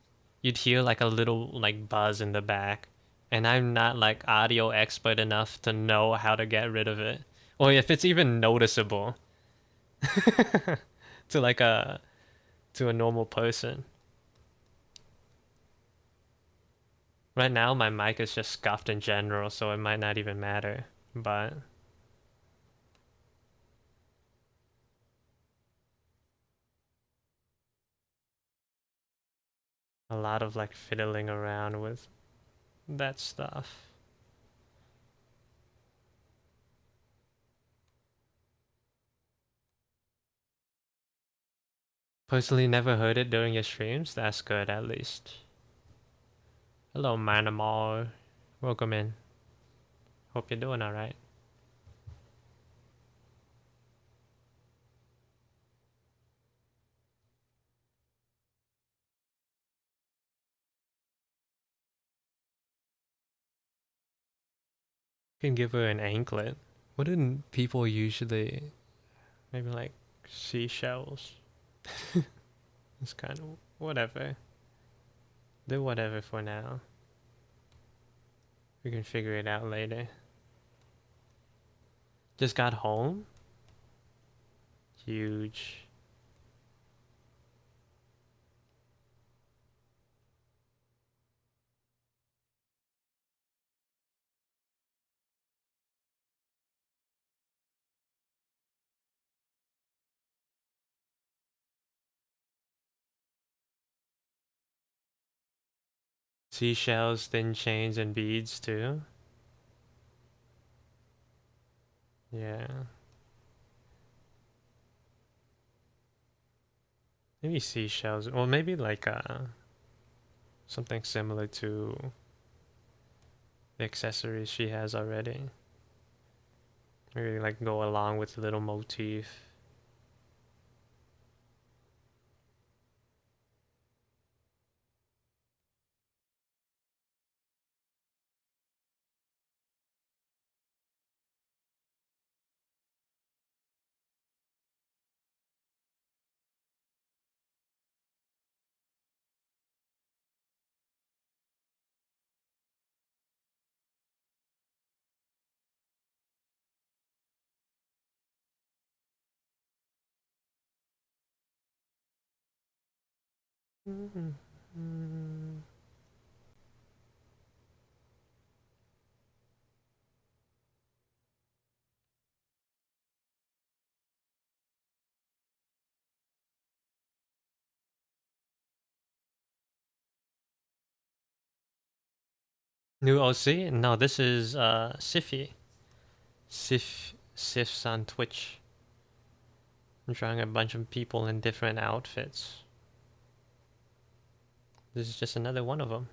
you'd hear like a little like buzz in the back, and I'm not like audio expert enough to know how to get rid of it, or if it's even noticeable to like a normal person. Right now my mic is just scuffed in general, so it might not even matter, but a lot of like fiddling around with that stuff. Personally never heard it during your streams. That's good at least. Hello Manamar. Welcome in. Hope you're doing alright. You can give her an anklet. Wouldn't people usually maybe like seashells? It's kind of whatever. Do whatever for now. We can figure it out later. Just got home? Huge. Seashells, thin chains, and beads too. Yeah. Maybe seashells. Well, maybe like something similar to the accessories she has already. Maybe like go along with a little motif. Mm-hmm. New OC? No, this is Siffy. Sif's on Twitch. I'm drawing a bunch of people in different outfits. This is just another one of them.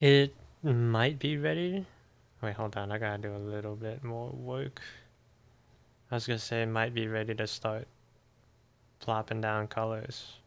It might be ready. Wait, hold on. I gotta do a little bit more work. I was gonna say it might be ready to start plopping down colors.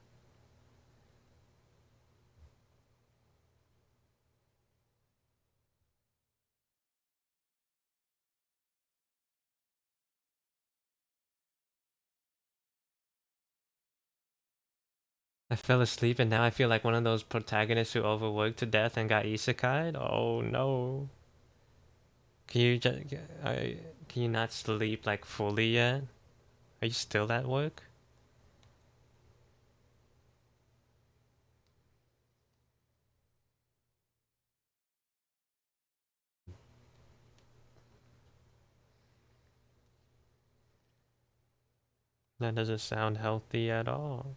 I fell asleep and now I feel like one of those protagonists who overworked to death and got isekai'd. Oh no. Can you just can you not sleep like fully yet? Are you still at work? That doesn't sound healthy at all.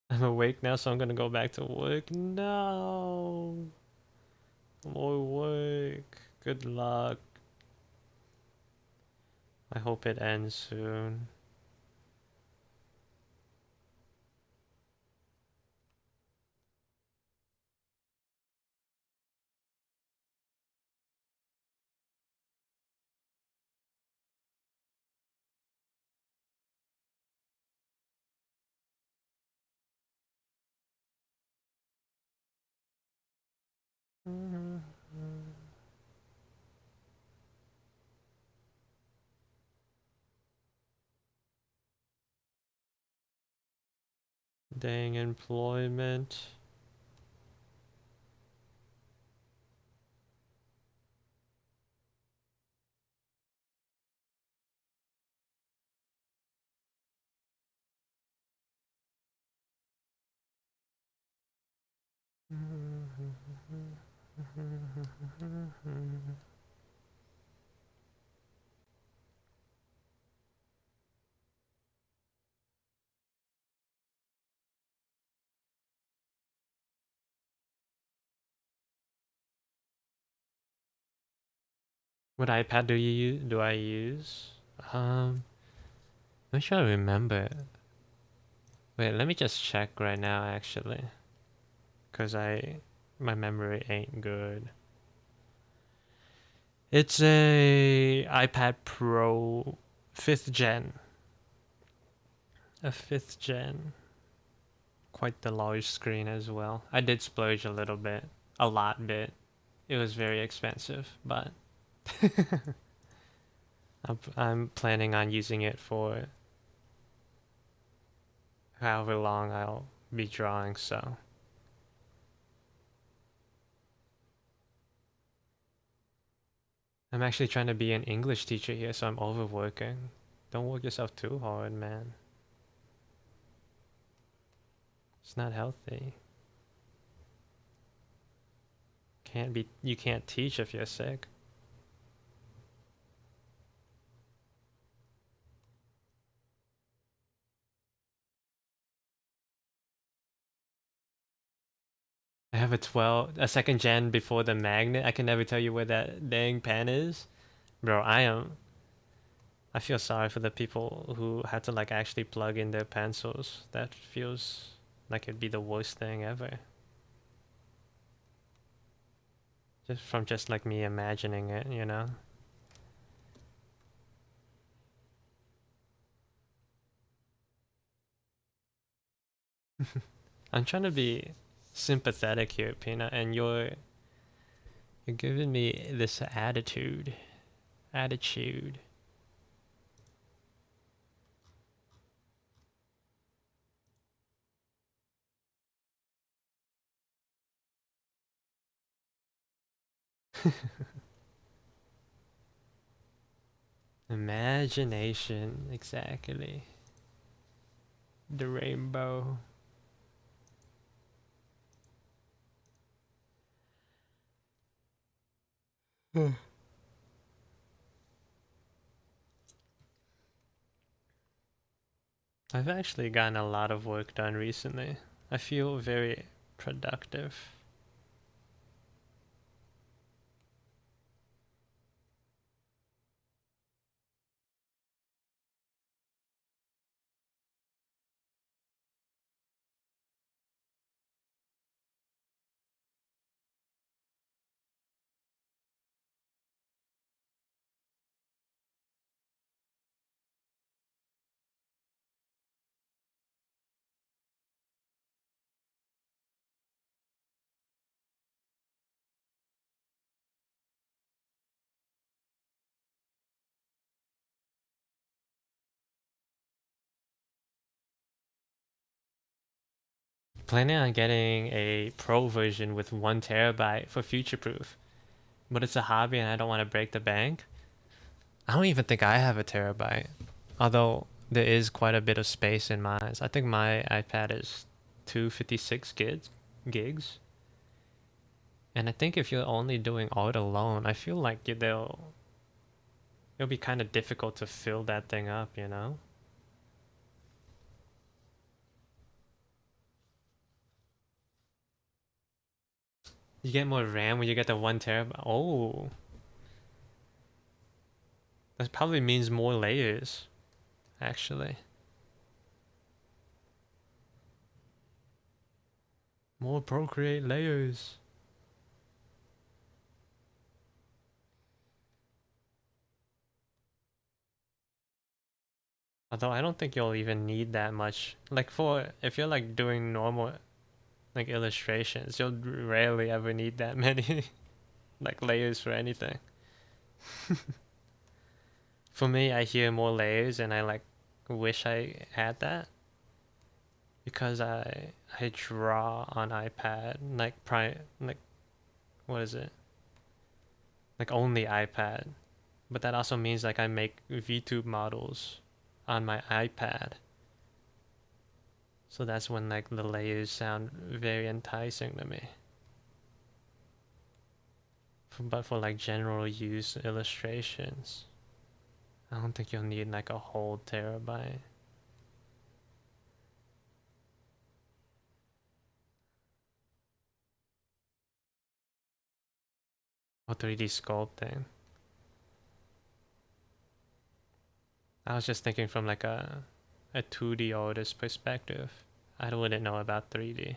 I'm awake now, so I'm gonna go back to work. No. More work. Good luck. I hope it ends soon. Dang employment. What iPad do I use? I'm trying to remember. Wait, let me just check right now actually. Cause my memory ain't good. It's a iPad Pro 5th gen. A 5th gen. Quite the large screen as well. I did splurge a little bit. A lot bit. It was very expensive, but I'm planning on using it for however long I'll be drawing, so. I'm actually trying to be an English teacher here, so I'm overworking. Don't work yourself too hard, man. It's not healthy. You can't teach if you're sick. I have a second gen before the magnet. I can never tell you where that dang pen is. Bro, I feel sorry for the people who had to like actually plug in their pencils. That feels like it'd be the worst thing ever. Just from just like me imagining it, you know? I'm trying to be sympathetic here, Peanut, and you're giving me this attitude. Attitude. Imagination, exactly. The rainbow. I've actually gotten a lot of work done recently. I feel very productive. Planning on getting a pro version with 1 terabyte for future proof, but it's a hobby and I don't want to break the bank. I don't even think I have a terabyte, although there is quite a bit of space in mine. I think my iPad is 256 gigs. And I think if you're only doing art alone, I feel like it'll be kind of difficult to fill that thing up, you know? You get more RAM when you get the 1 terabyte. Oh, that probably means more layers, actually. More Procreate layers. Although I don't think you'll even need that much. Like if you're like doing normal like illustrations, you'll rarely ever need that many like layers for anything. For me, I hear more layers and I like wish I had that because I draw on iPad like what is it? Like only iPad. But that also means like I make VTube models on my iPad. So that's when like the layers sound very enticing to me. But for like general use illustrations, I don't think you'll need like a whole terabyte. Or 3D sculpting. I was just thinking from like a 2D artist perspective. I wouldn't know about 3D.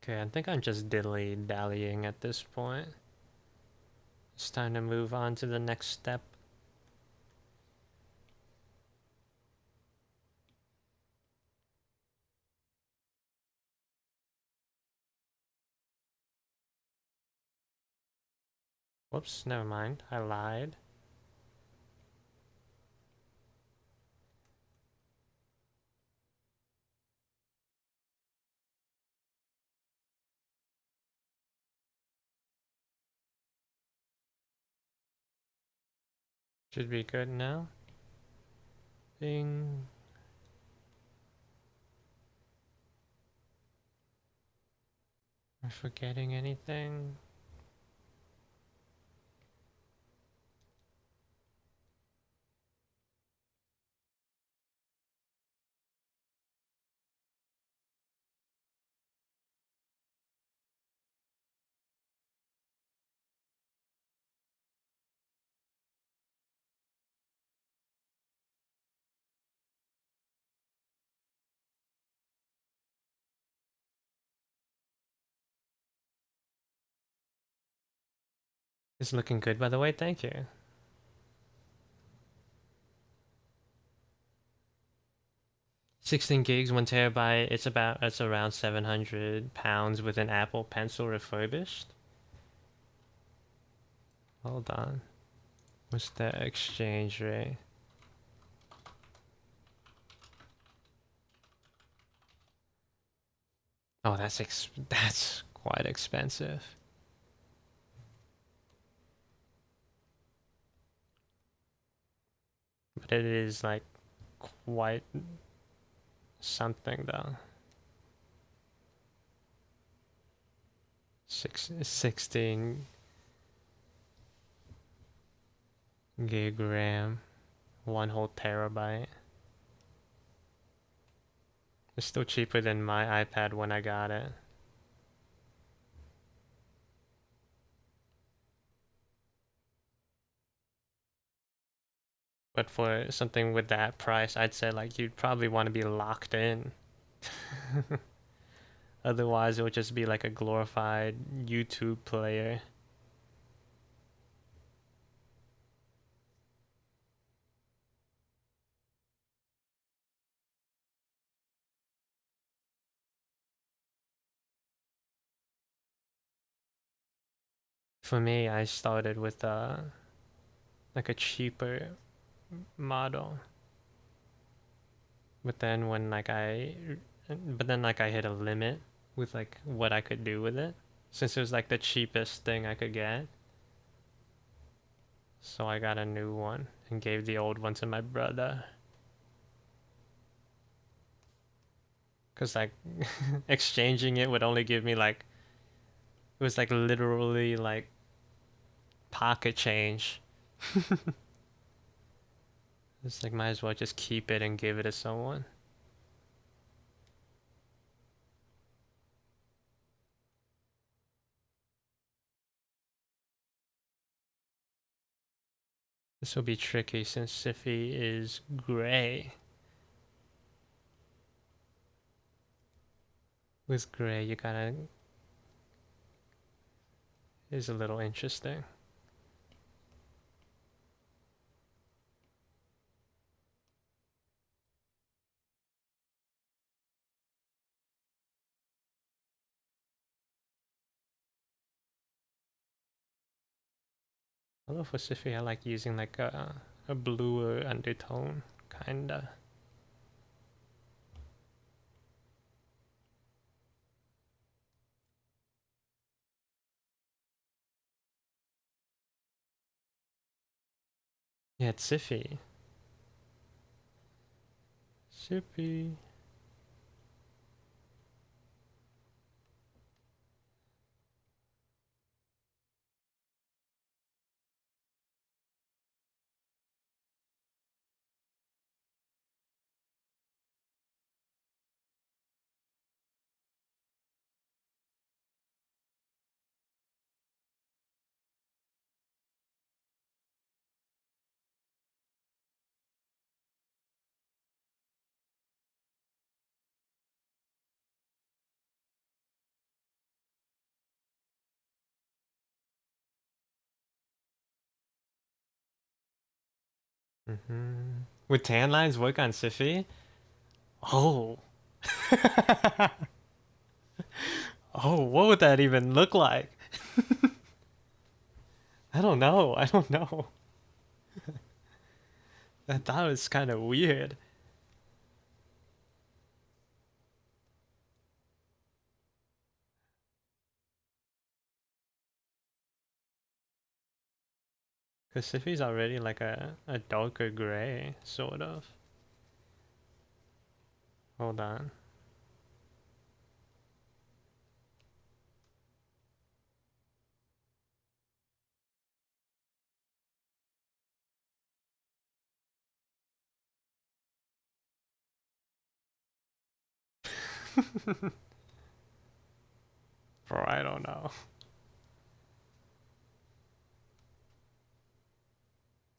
Okay, I think I'm just dilly-dallying at this point. It's time to move on to the next step. Whoops, never mind. I lied. Should be good now. Ding. Am I forgetting anything? It's looking good, by the way. Thank you. 16 gigs, 1 TB. It's around 700 pounds with an Apple Pencil refurbished. Hold on. What's the exchange rate? Oh, that's quite expensive. But it is like quite something though. 16 gig RAM, 1 whole TB. It's still cheaper than my iPad when I got it. But for something with that price, I'd say like you'd probably want to be locked in. Otherwise, it would just be like a glorified YouTube player. For me, I started with like a cheaper model. But then when like I hit a limit with like what I could do with it, since it was like the cheapest thing I could get. So I got a new one and gave the old one to my brother. Cause like exchanging it would only give me like, it was like literally like pocket change. It's like might as well just keep it and give it to someone. This will be tricky since Siffy is gray. With gray, you gotta is a little interesting. Although for Siffy, I like using like a bluer undertone, kinda. Yeah, it's Siffy. Sippy. Would tan lines work on Sify? Oh. Oh, what would that even look like? I don't know. I don't know. That was kind of weird. Because Sify's already like a darker gray, sort of. Hold on. Bro, I don't know.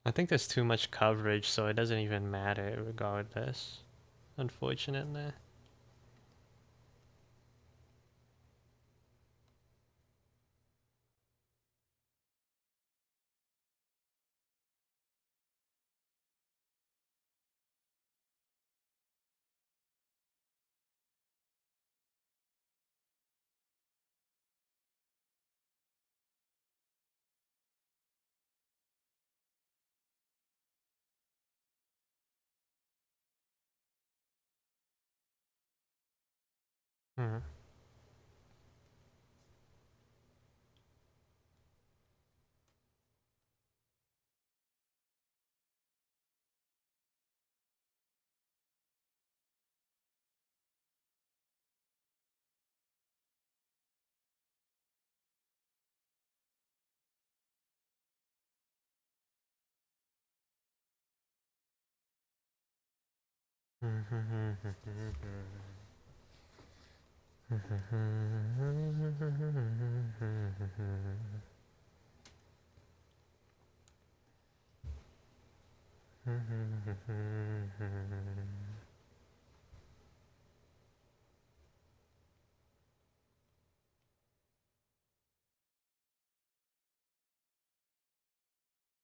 I think there's too much coverage, so it doesn't even matter regardless. Unfortunately. Hmm.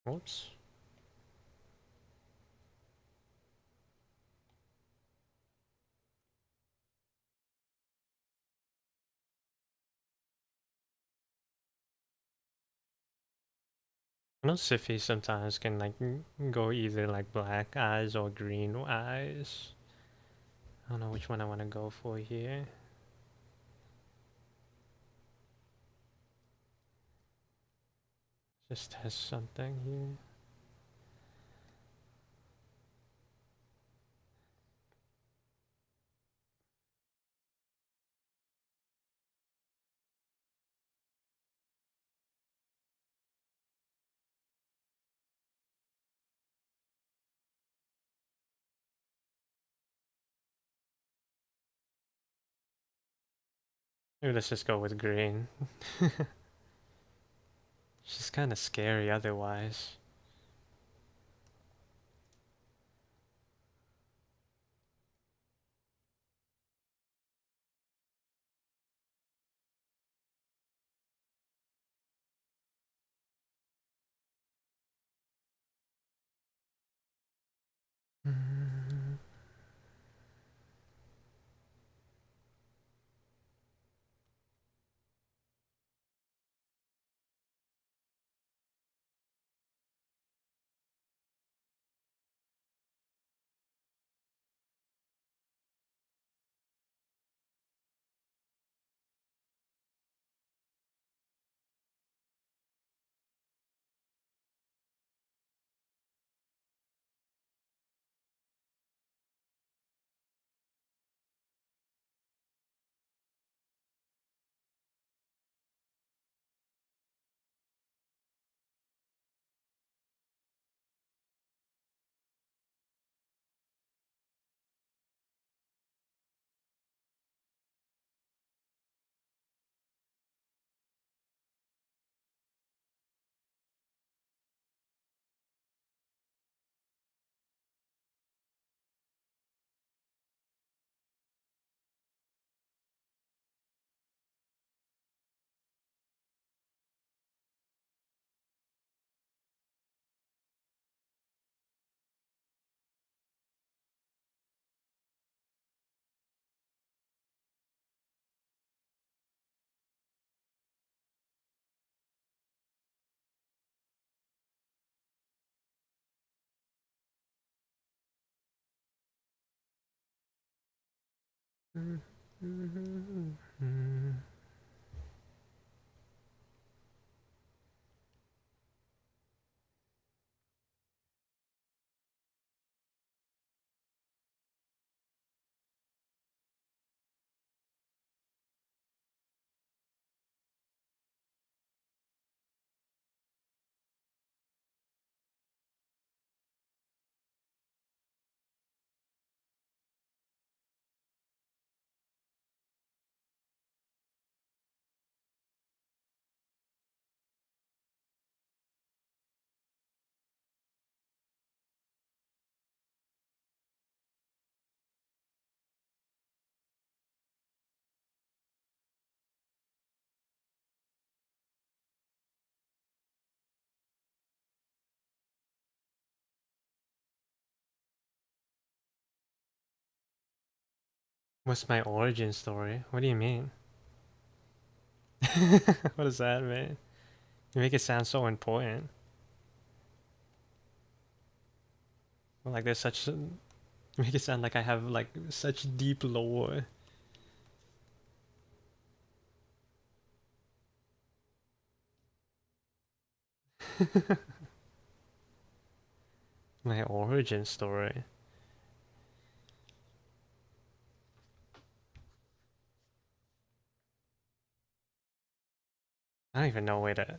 Whoops. I know Sify sometimes can like go either like black eyes or green eyes. I don't know which one I want to go for here. Just test something here. Maybe let's just go with green. It's just kind of scary otherwise. What's my origin story? What do you mean? What does that mean? You make it sound so important. Like there's such. You make it sound like I have like such deep lore. My origin story. I don't even know where to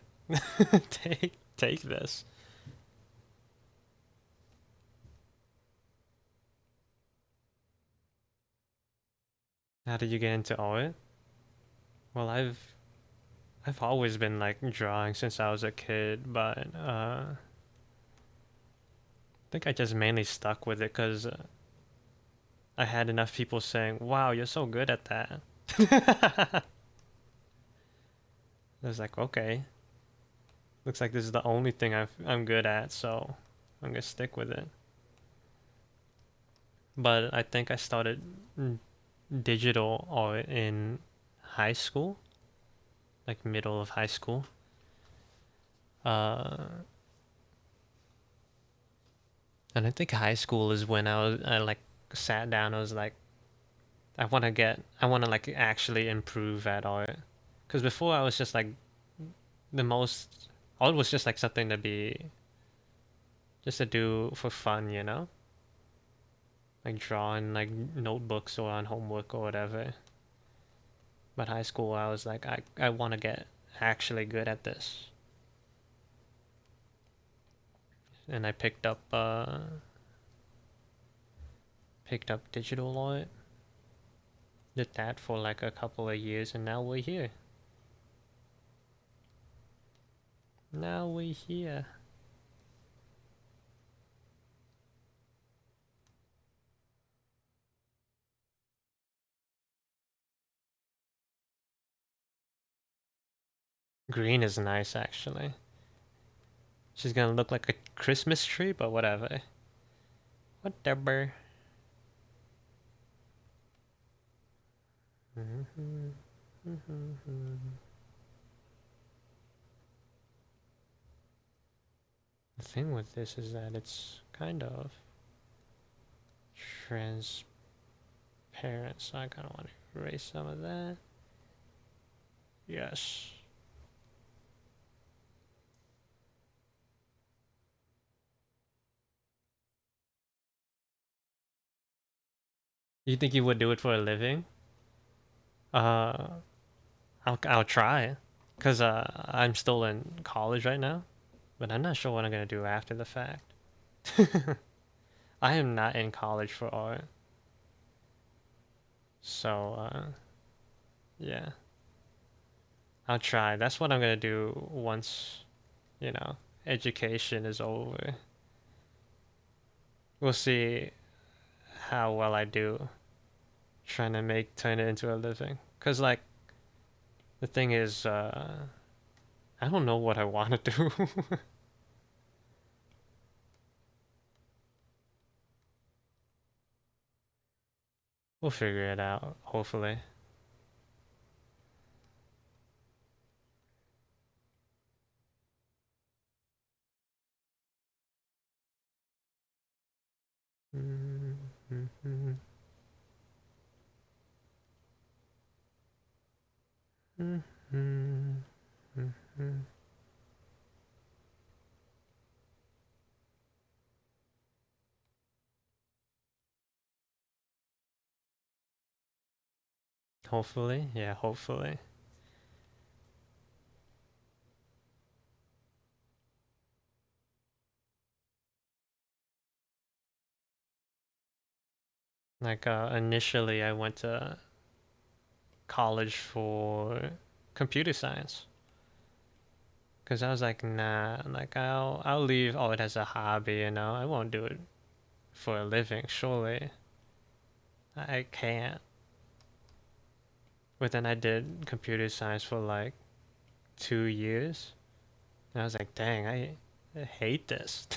take this. How did you get into art? Well, I've always been like drawing since I was a kid, but I think I just mainly stuck with it because I had enough people saying, "Wow, you're so good at that." I was like, okay, looks like this is the only thing I'm good at, so I'm gonna stick with it. But I think I started digital art in high school, like middle of high school. Uh, and I think high school is when I like sat down. I was like, I want to like actually improve at art. Because before I was just like the most, art was just like something to be, just to do for fun, you know? Like drawing like notebooks or on homework or whatever. But high school, I was like, I want to get actually good at this. And I picked up digital art. Did that for like a couple of years, and now we're here. Now we're here. Green is nice, actually. She's gonna look like a Christmas tree, but whatever. Whatever. The thing with this is that it's kind of transparent, so I kind of want to erase some of that. Yes. You think you would do it for a living? Uh, I'll try, cause I'm still in college right now, but I'm not sure what I'm gonna do after the fact. I am not in college for art, so yeah, I'll try. That's what I'm gonna do once, you know, education is over. We'll see how well I do trying to turn it into a living. Cause like the thing is, I don't know what I want to do. We'll figure it out, hopefully. Hopefully, yeah, hopefully. Like initially, I went to college for computer science because I was like, nah, like I'll leave all it as a hobby, you know. I won't do it for a living, surely. I can't. But then I did computer science for like 2 years, and I was like, dang, I hate this.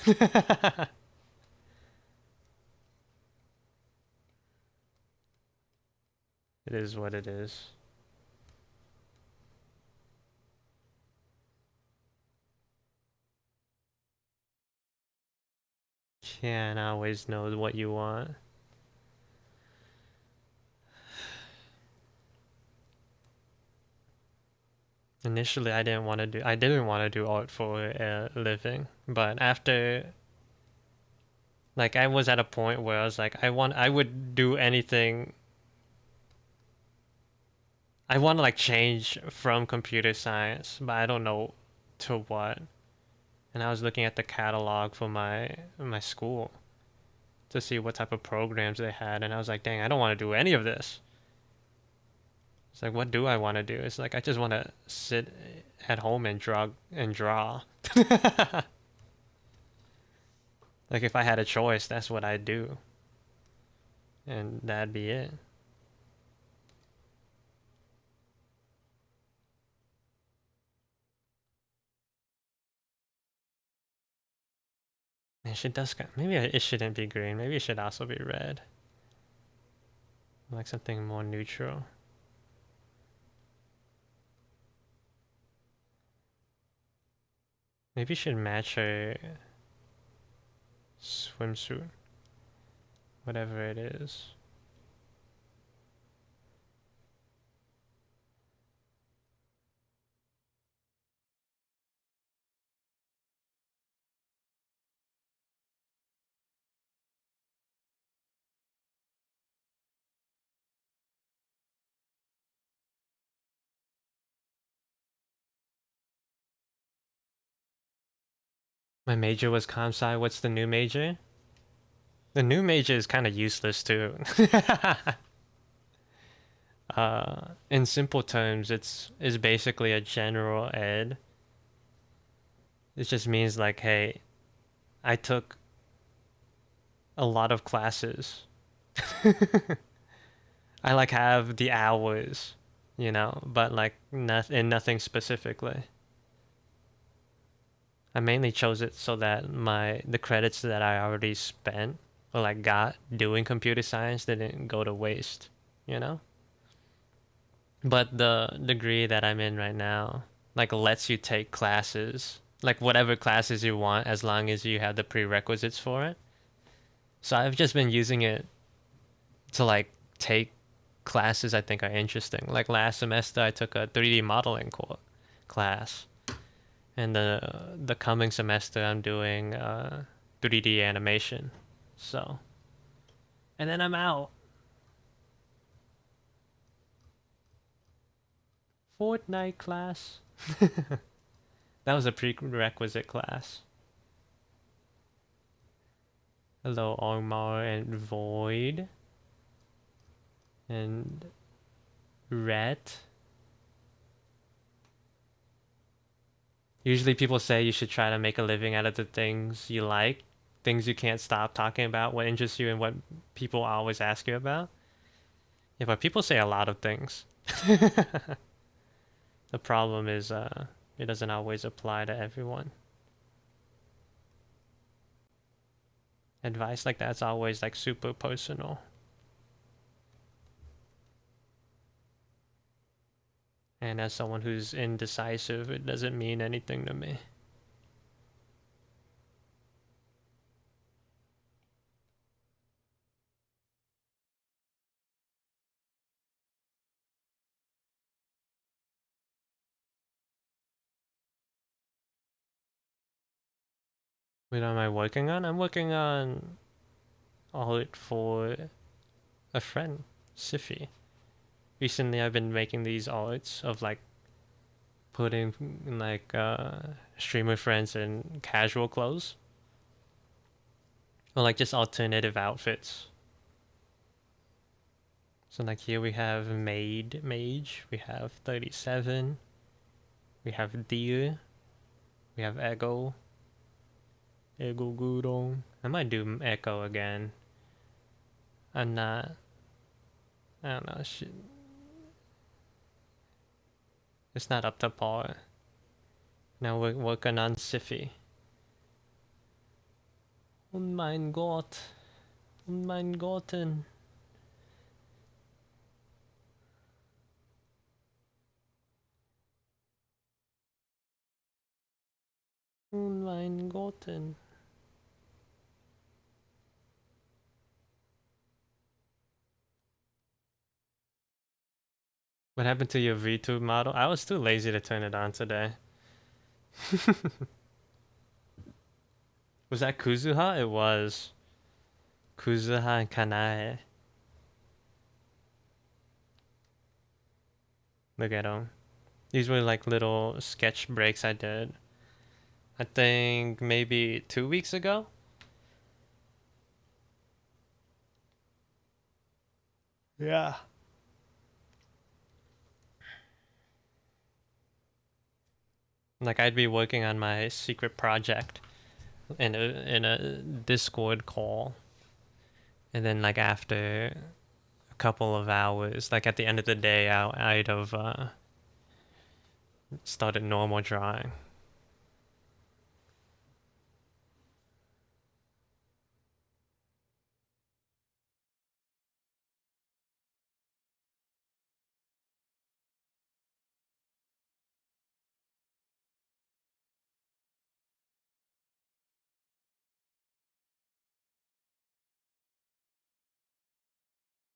It is what it is. Can't always know what you want. Initially, I didn't want to do art for a living, but after, like, I was at a point where I was like, I would do anything. I want to like change from computer science, but I don't know to what. And I was looking at the catalog for my school to see what type of programs they had, and I was like, dang, I don't want to do any of this. It's like, what do I want to do? It's like I just want to sit at home and draw. Like if I had a choice, that's what I'd do, and that'd be it. Man, shit does. Maybe it shouldn't be green. Maybe it should also be red. Like something more neutral. Maybe it should match her swimsuit, whatever it is. My major was comp sci. What's the new major? The new major is kind of useless too. In simple terms, it's basically a general ed. It just means like, hey, I took a lot of classes. I like have the hours, you know, but like nothing specifically. I mainly chose it so that the credits that I already spent or like got doing computer science didn't go to waste, you know? But the degree that I'm in right now like lets you take classes, like whatever classes you want as long as you have the prerequisites for it. So I've just been using it to like take classes I think are interesting. Like last semester I took a 3D modeling class. And the coming semester I'm doing 3D animation. So, and then I'm out. Fortnite class. That was a prerequisite class. Hello, Omar and Void. And Rhett. Usually people say you should try to make a living out of the things you like, things you can't stop talking about, what interests you and what people always ask you about. Yeah, but people say a lot of things. The problem is it doesn't always apply to everyone. Advice like that's always like super personal. And as someone who's indecisive, it doesn't mean anything to me. What am I working on? I'm working on art for a friend, Siffy. Recently, I've been making these arts of like putting like streamer friends in casual clothes or like just alternative outfits. So like here we have Mage, we have 37, we have Deer, we have Ego Gudon. I might do Echo again. I'm not. I don't know. It's not up to par. Now we're working on Siffy. Oh mein Gott. Oh mein Gotten. Oh mein Gotten. What happened to your VTube model? I was too lazy to turn it on today. Was that Kuzuha? It was. Kuzuha and Kanae. Look at them. These were like little sketch breaks I did. I think maybe 2 weeks ago. Yeah. Like I'd be working on my secret project in a Discord call, and then like after a couple of hours, like at the end of the day, I'd have started normal drawing.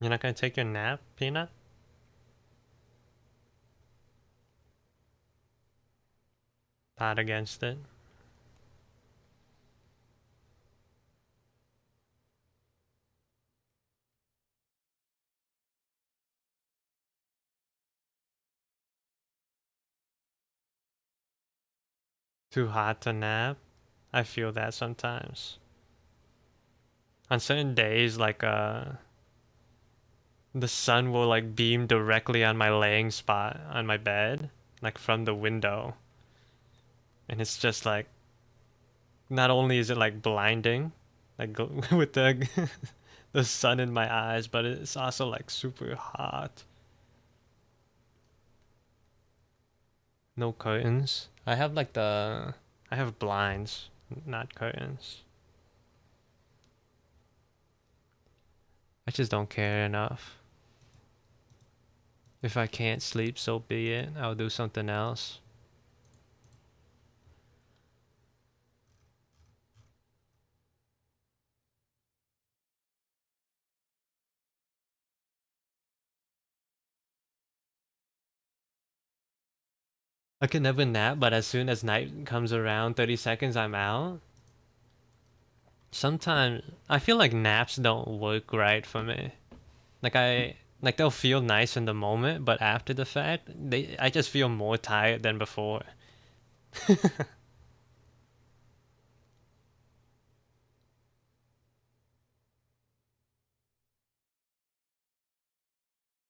You're not gonna take your nap, Peanut? Not against it. Too hot to nap. I feel that sometimes. On certain days, like the sun will like beam directly on my laying spot on my bed, like from the window, and it's just like not only is it like blinding, like with the the sun in my eyes, but it's also like super hot. No curtains. I have like I have blinds, not curtains. I just don't care enough. If I can't sleep, so be it. I'll do something else. I can never nap, but as soon as night comes around, 30 seconds, I'm out. Sometimes I feel like naps don't work right for me. Like they'll feel nice in the moment, but after the fact, I just feel more tired than before. It's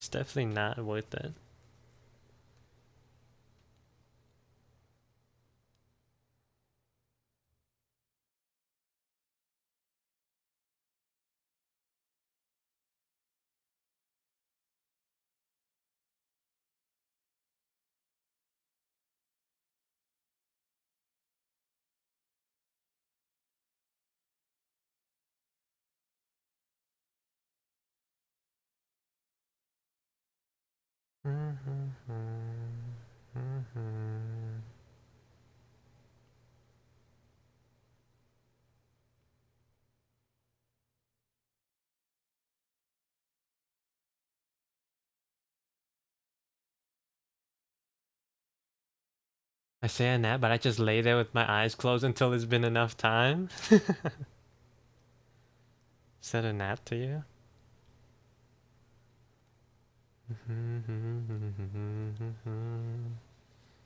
definitely not worth it. I say a nap, but I just lay there with my eyes closed until it's been enough time. Is that a nap to you?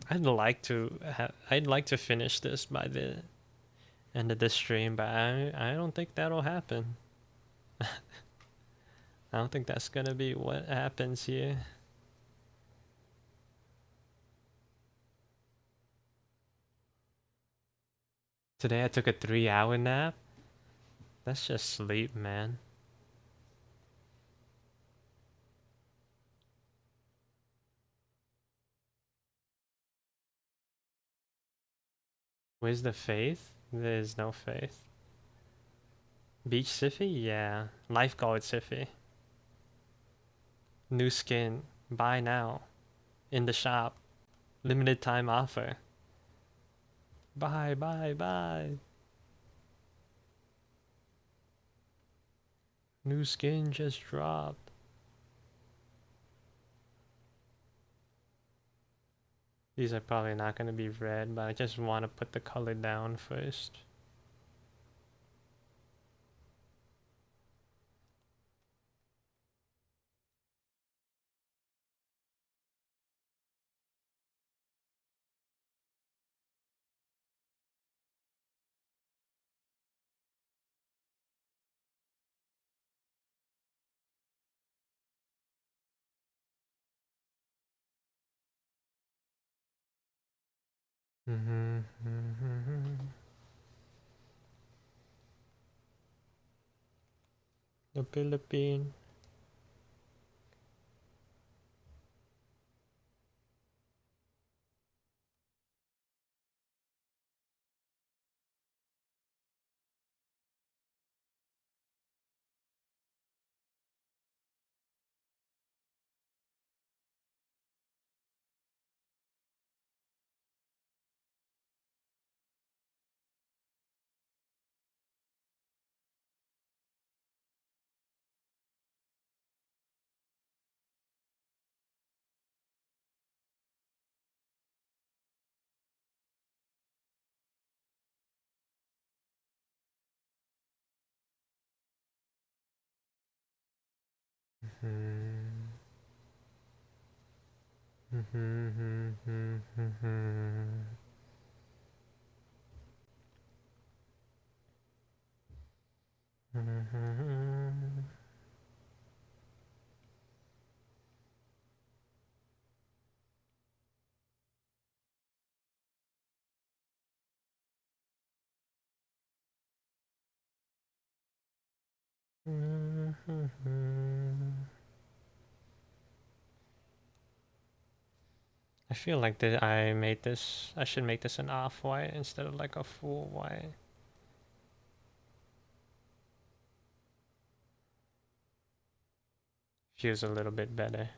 I'd like to finish this by the end of the stream, but I don't think that'll happen. I don't think that's gonna be what happens here. Today I took a 3-hour nap. That's just sleep, man. Where's the faith? There's no faith. Beach Siffy? Yeah. Lifeguard Siffy. New skin. Buy now. In the shop. Limited time offer. Buy, buy, buy. New skin just dropped. These are probably not going to be red, but I just want to put the color down first. The Philippines. I feel like that I should make this an off-white instead of like a full white. Feels a little bit better.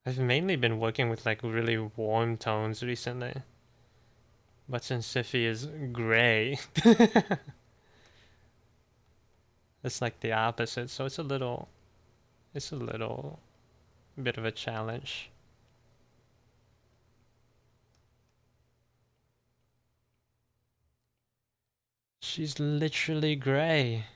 I've mainly been working with like really warm tones recently. But since Siffy is gray, it's like the opposite, so it's a little bit of a challenge. She's literally gray.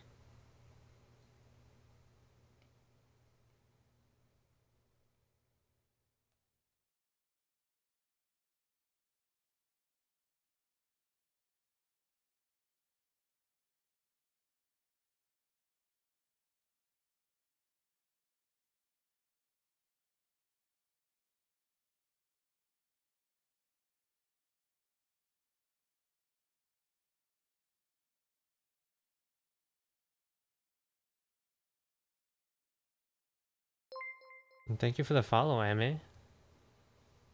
And thank you for the follow, Amy.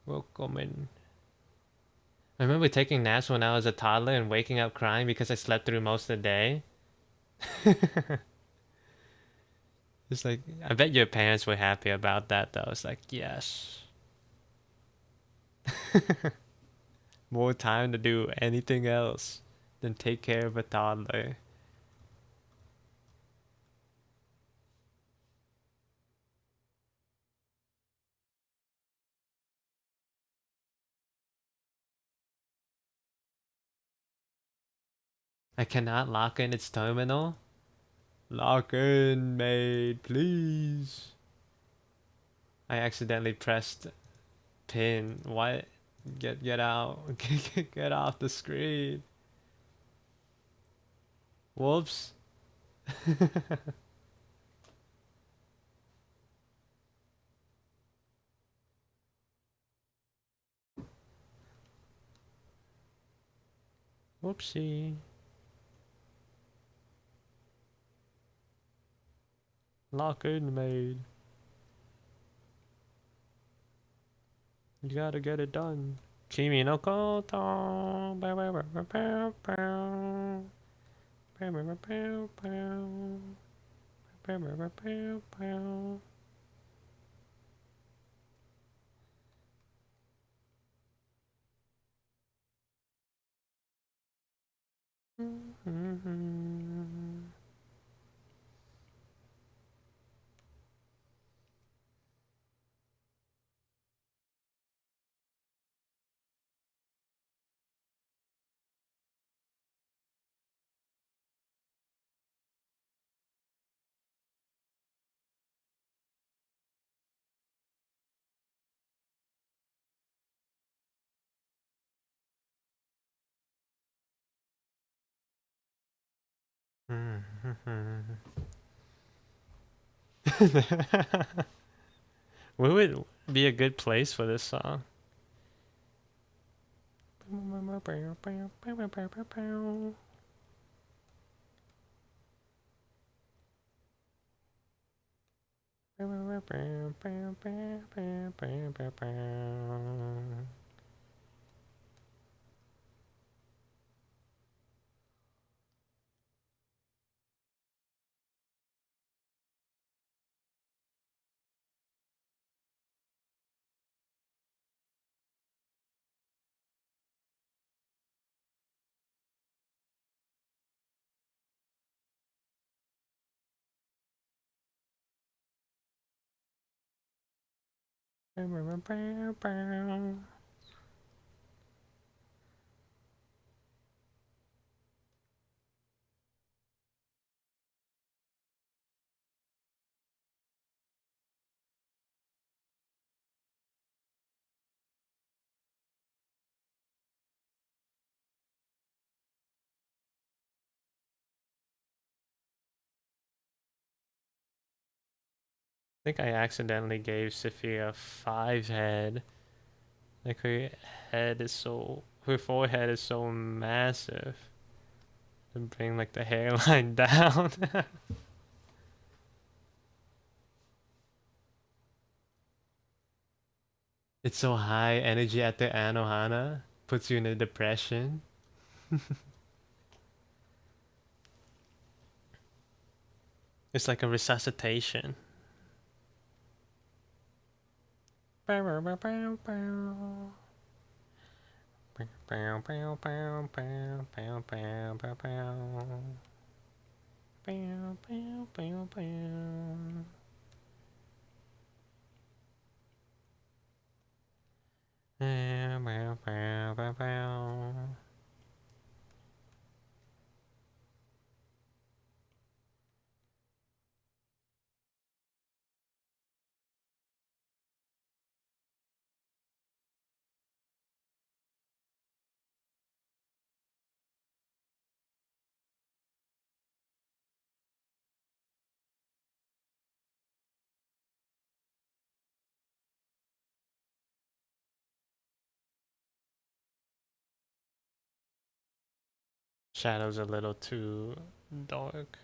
Welcome in. I remember taking naps when I was a toddler and waking up crying because I slept through most of the day. It's like, I bet your parents were happy about that though. It's like, yes. More time to do anything else than take care of a toddler. I cannot lock in its terminal. Lock in, maid, please. I accidentally pressed pin. What? Get out. Get off the screen. Whoops. Whoopsie. Lock in, maid. You gotta get it done. Kimi no koto. Where would be a good place for this song? I think I accidentally gave Sophia 5 head. Like her forehead is so massive. To bring like the hairline down. It's so high energy at the Anohana. Puts you in a depression. It's like a resuscitation. Shadow's a little too dark.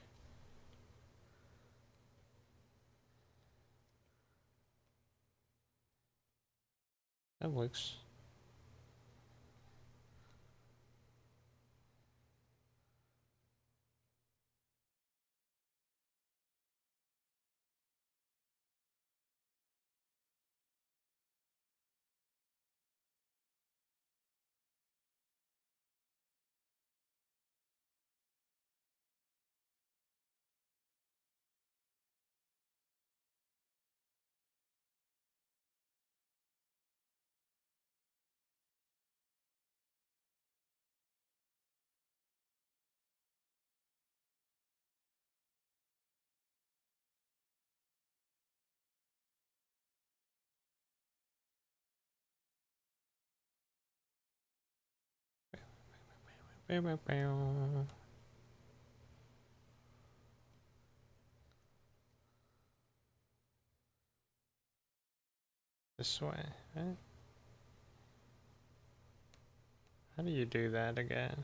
That works. This way, right? How do you do that again?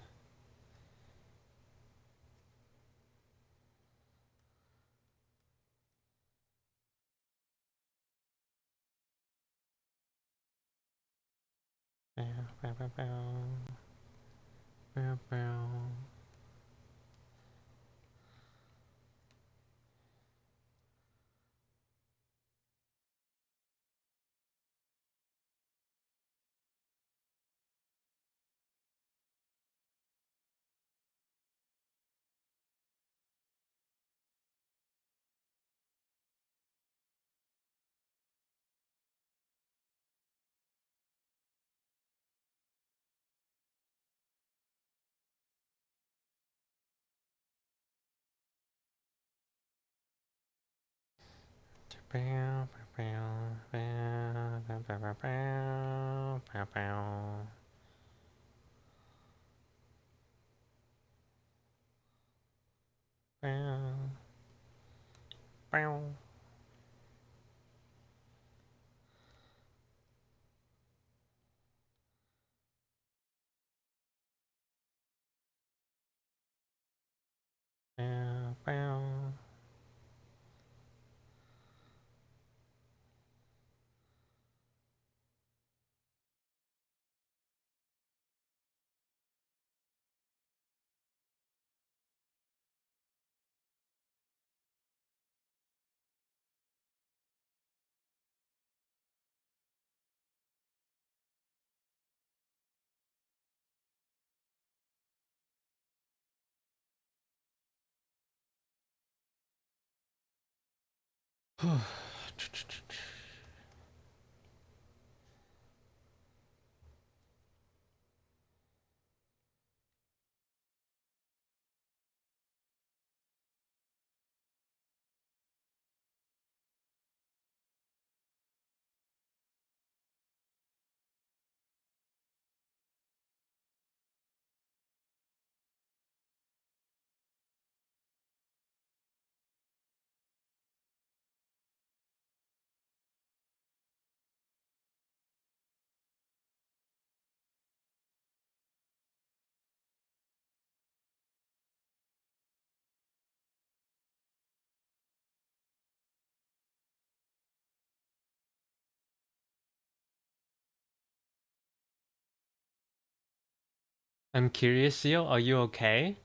I'm curious, Seal, are you okay?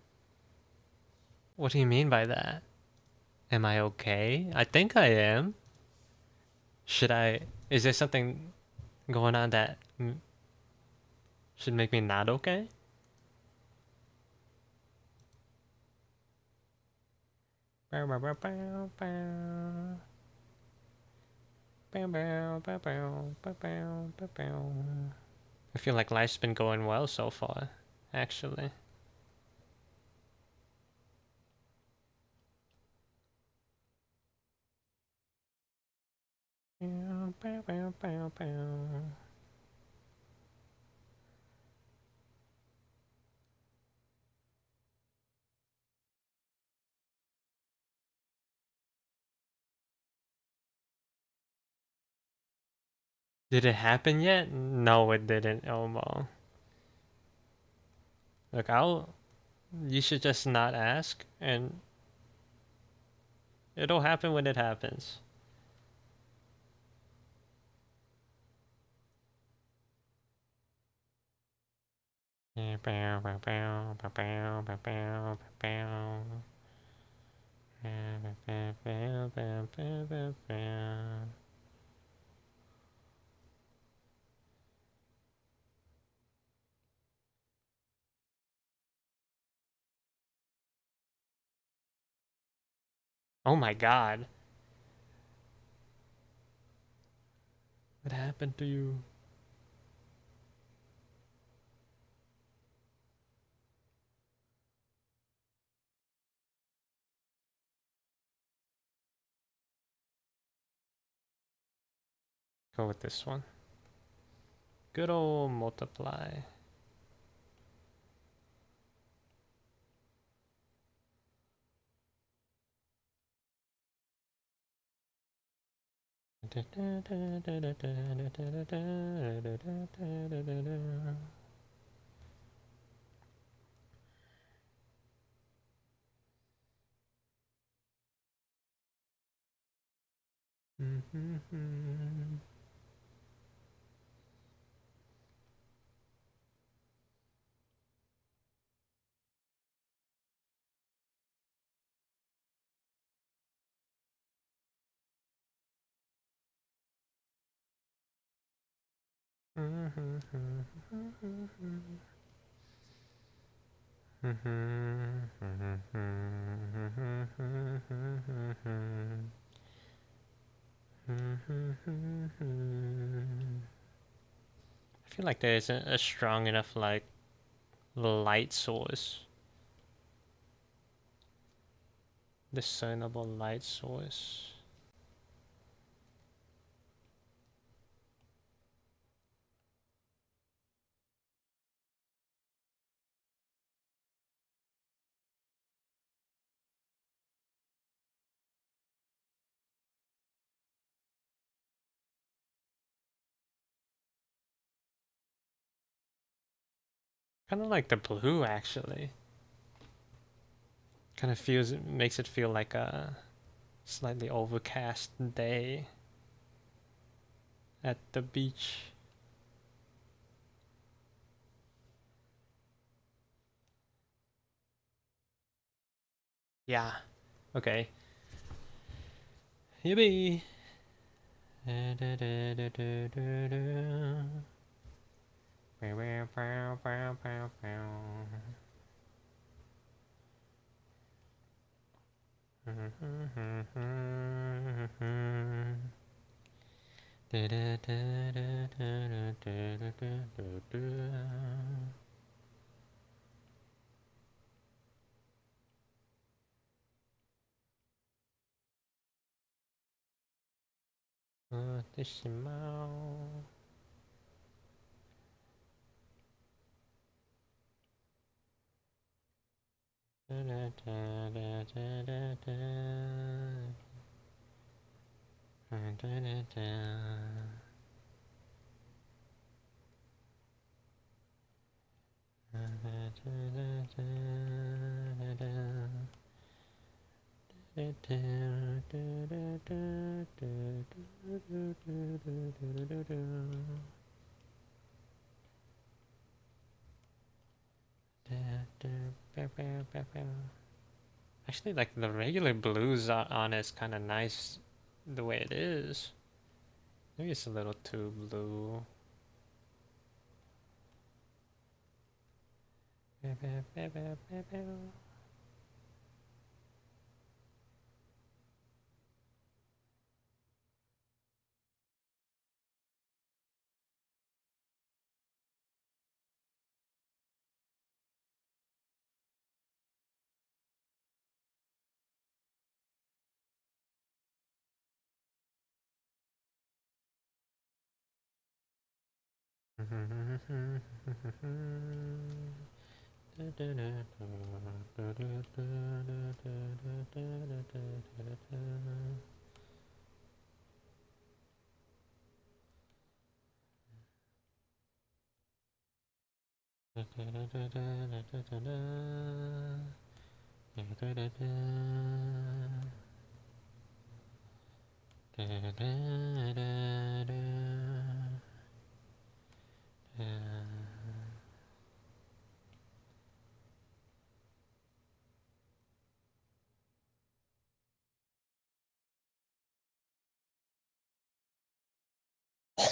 What do you mean by that? Am I okay? I think I am. Should I? Is there something going on that should make me not okay? I feel like life's been going well so far, actually. Did it happen yet? No, it didn't, Elmo. Look, you should just not ask, and it'll happen when it happens. Oh my god. What happened to you? Go with this one. Good old multiply. I feel like there isn't a strong enough like light source, discernible light source. Kind of like the blue, actually. Kind of feels, it makes it feel like a slightly overcast day at the beach. Yeah. Okay. Yippee! Actually, like the regular blues on is kind of nice the way it is. Maybe it's a little too blue.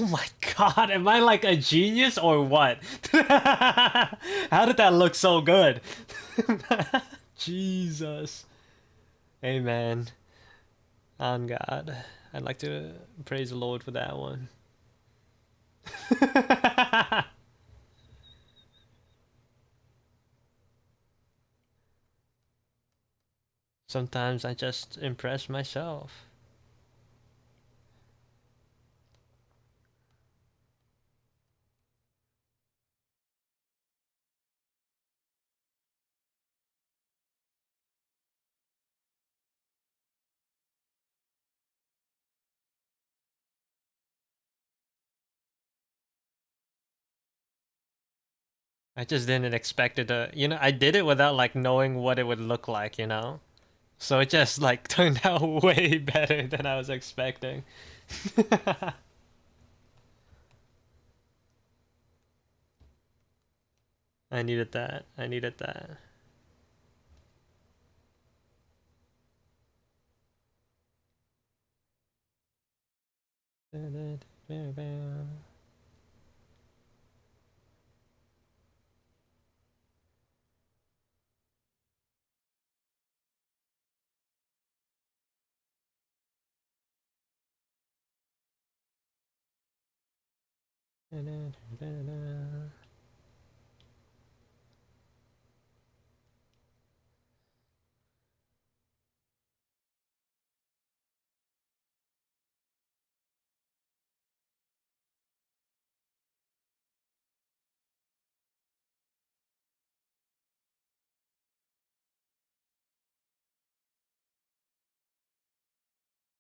Oh my god, am I like a genius or what? How did that look so good? Jesus. Amen. On God. I'd like to praise the Lord for that one. Sometimes I just impress myself. I just didn't expect it to, I did it without like knowing what it would look like, So it just like turned out way better than I was expecting. I needed that. I needed that.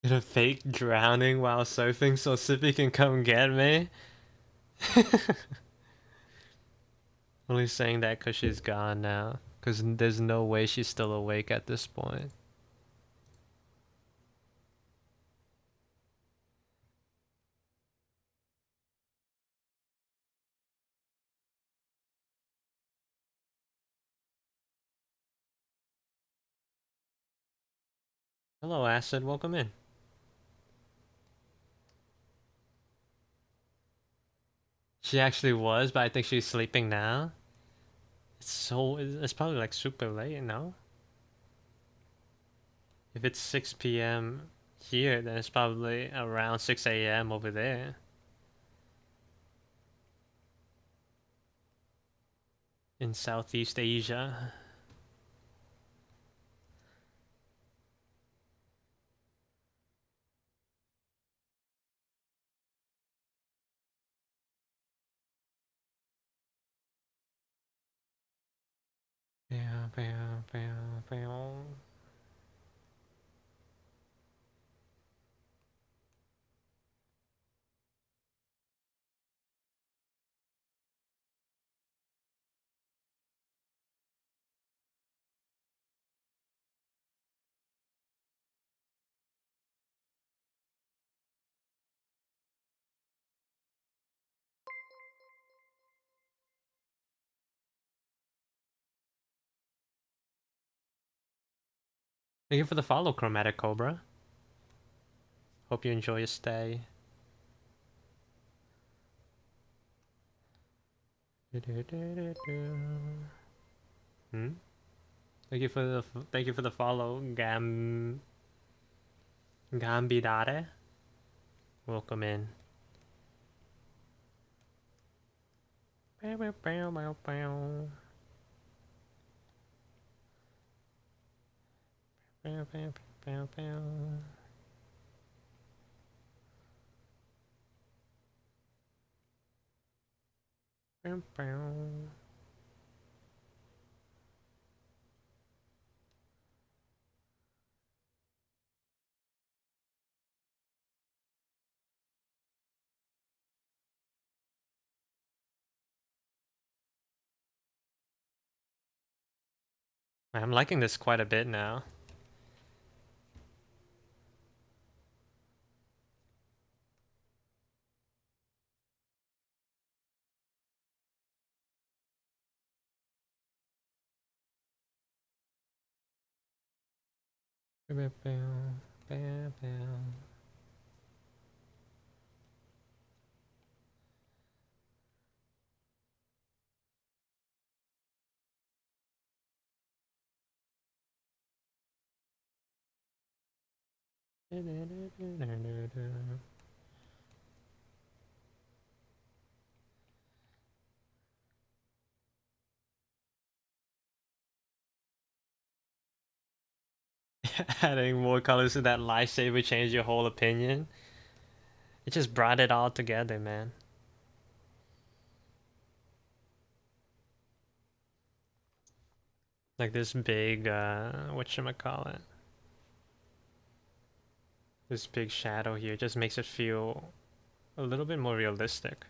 Did a fake drowning while surfing so Sippy can come get me? Only saying that because she's gone now. Because there's no way she's still awake at this point. Hello, Acid. Welcome in. She actually was, but I think she's sleeping now. It's probably like super late, no? If it's 6 p.m. here, then it's probably around 6 a.m. over there. In Southeast Asia. Yeah, yeah, yeah, yeah. Thank you for the follow, Chromatic Cobra. Hope you enjoy your stay. Hmm? Thank you for the follow, Gambidare. Welcome in. Bow, bow, bow, bow, bow. Bow, bow, bow, bow. Bow, bow. I'm liking this quite a bit now. Bow, bow, bow, bow. Adding more colors to that lightsaber changed your whole opinion. It just brought it all together, man. Like this big, whatchamacallit? This big shadow here just makes it feel a little bit more realistic.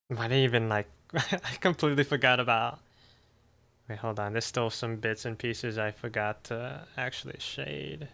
Might even like I completely forgot about. Wait, hold on. There's still some bits and pieces I forgot to actually shade.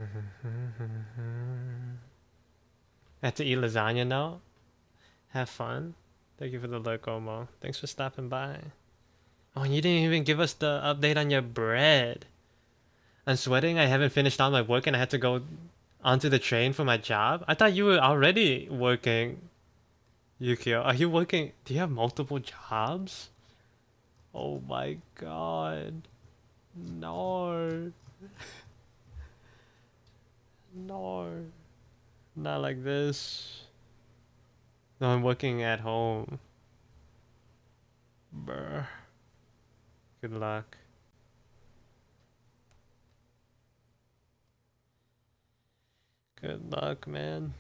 I have to eat lasagna now. Have fun. Thank you for the lurk, Omo. Thanks for stopping by. Oh, and you didn't even give us the update on your bread. I'm sweating. I haven't finished all my work and I had to go onto the train for my job. I thought you were already working, Yukio. Are you working? Do you have multiple jobs? Oh my god. No. No. Not like this. No, I'm working at home. Brr. Good luck. Good luck, man.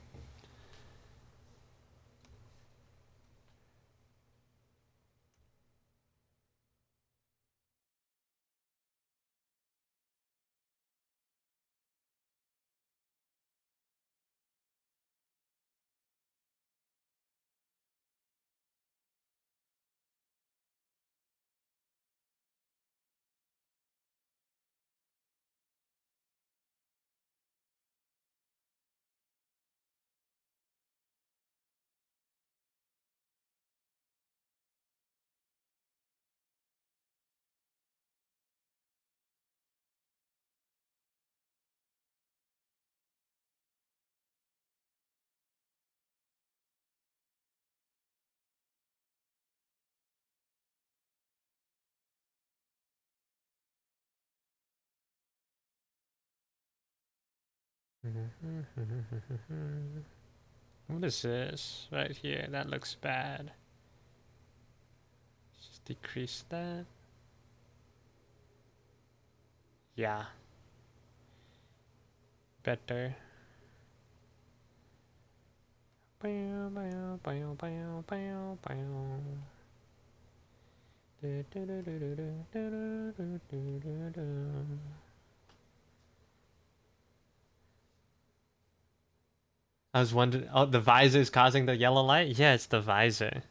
What is this right here? That looks bad. Just decrease that. Yeah. Better. I was wondering, oh, the visor is causing the yellow light? Yeah, it's the visor.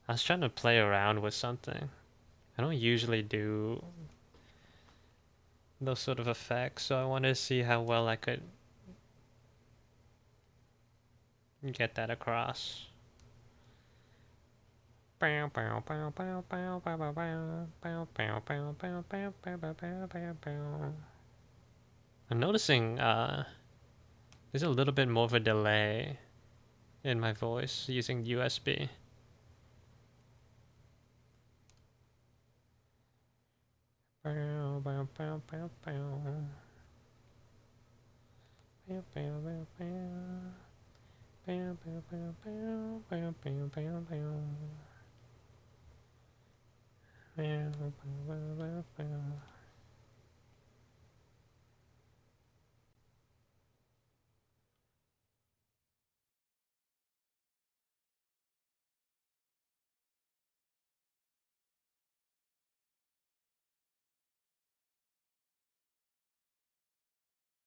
I was trying to play around with something. I don't usually do those sort of effects, so I wanted to see how well I could get that across. I'm noticing there's a little bit more of a delay in my voice using USB.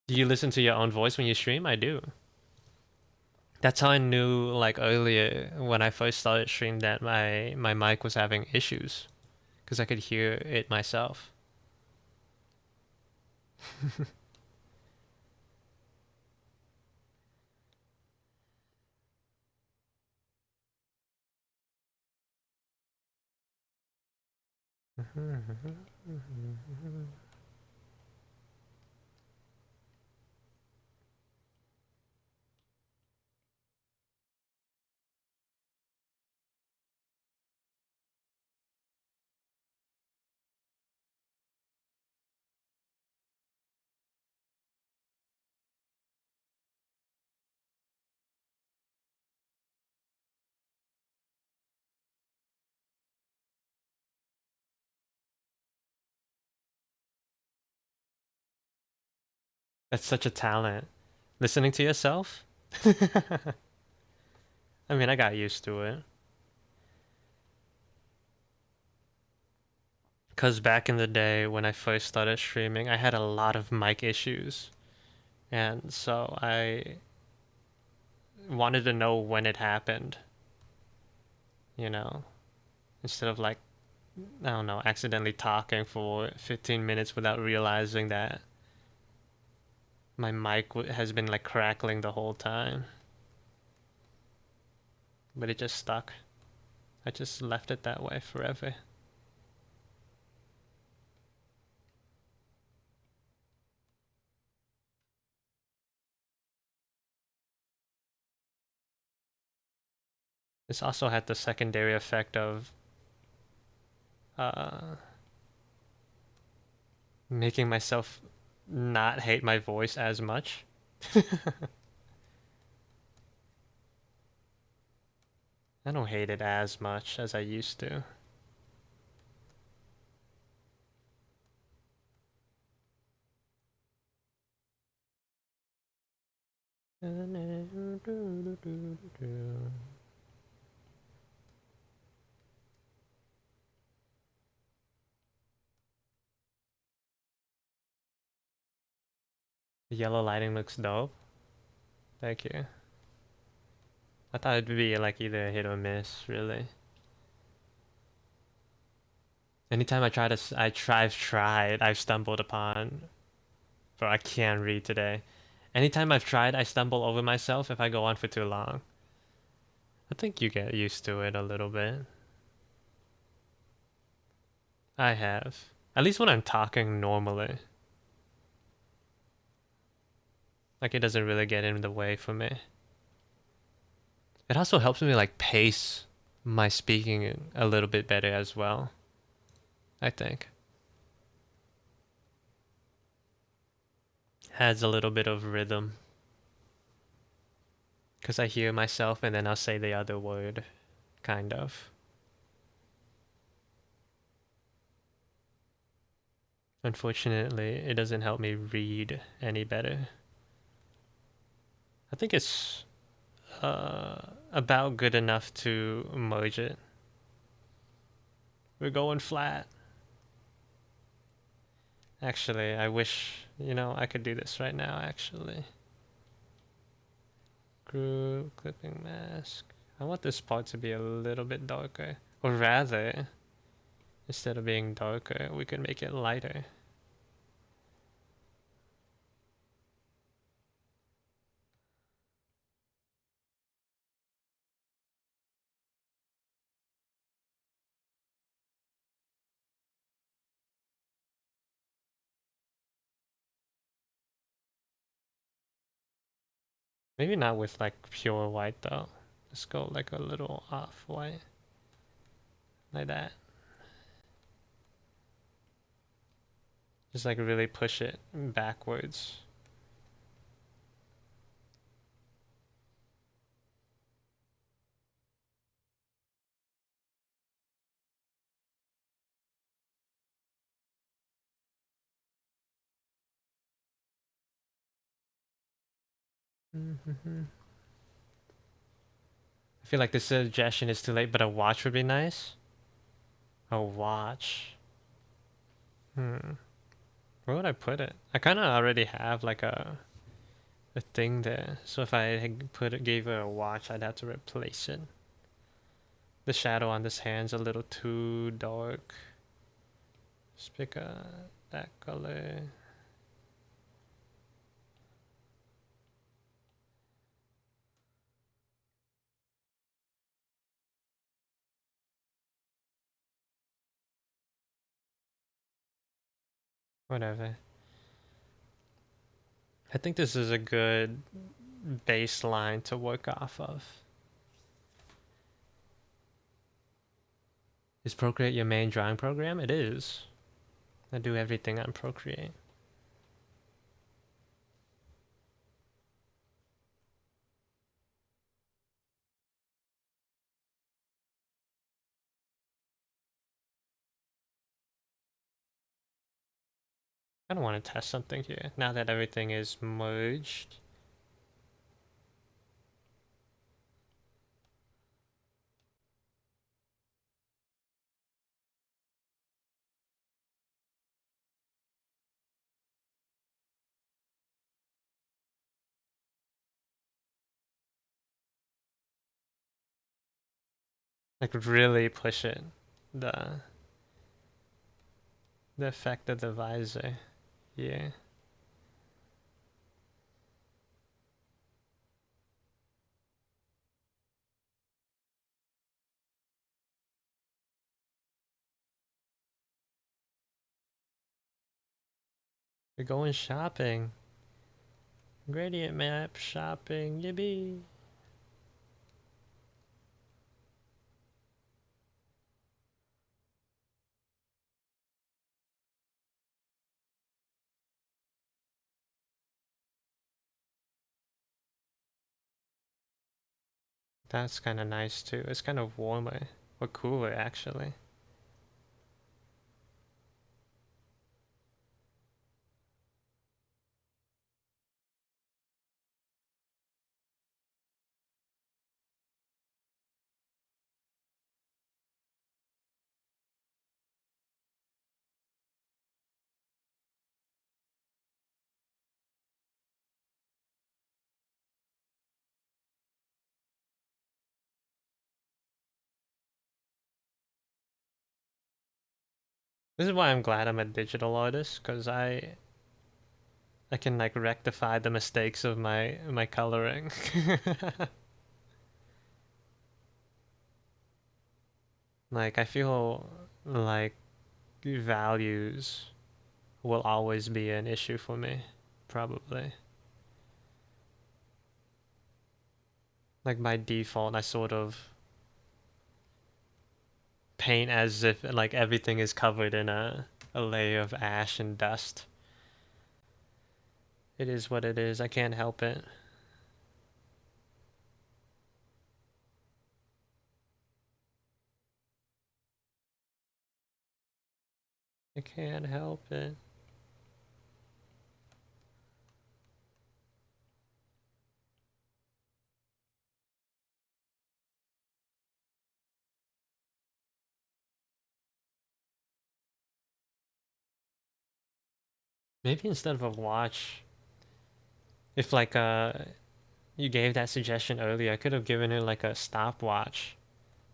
Do you listen to your own voice when you stream? I do. That's how I knew, like, earlier when I first started stream that my mic was having issues because I could hear it myself. That's such a talent. Listening to yourself? I mean, I got used to it. Because back in the day when I first started streaming, I had a lot of mic issues. And so I wanted to know when it happened, you know, instead of like, I don't know, accidentally talking for 15 minutes without realizing that My mic has been like crackling the whole time, but it just stuck. I just left it that way forever. This also had the secondary effect of uh, making myself not hate my voice as much. I don't hate it as much as I used to. The yellow lighting looks dope. Thank you. I thought it'd be like either a hit or miss, really. Anytime I've stumbled upon, bro, I can't read today. Anytime I've tried, I stumble over myself if I go on for too long. I think you get used to it a little bit. I have. At least when I'm talking normally. Like it doesn't really get in the way for me. It also helps me like pace my speaking a little bit better as well, I think. Adds a little bit of rhythm. Because I hear myself and then I'll say the other word, kind of. Unfortunately, it doesn't help me read any better. I think it's about good enough to merge it. We're going flat. Actually, I wish, I could do this right now, actually. Group, clipping mask. I want this part to be a little bit darker. Or rather, instead of being darker, we can make it lighter. Maybe not with like pure white though. Let's go like a little off white. Like that. Just like really push it backwards. I feel like this suggestion is too late, but a watch would be nice. A watch. Where would I put it? I kind of already have like a thing there. So if I gave her a watch, I'd have to replace it. The shadow on this hand's a little too dark. Just pick that color. Whatever. I think this is a good baseline to work off of. Is Procreate your main drawing program? It is. I do everything on Procreate. I don't want to test something here now that everything is merged. Like really push it. The the effect of the visor. Yeah. We're going shopping. Gradient map shopping, yippee. That's kind of nice too. It's kind of warmer or cooler actually. This is why I'm glad I'm a digital artist, because I can like rectify the mistakes of my coloring. Like I feel like values will always be an issue for me, probably. Like by default, I sort of paint as if like everything is covered in a layer of ash and dust. It is what it is. I can't help it. I can't help it. Maybe instead of a watch, if like you gave that suggestion earlier, I could have given her like a stopwatch,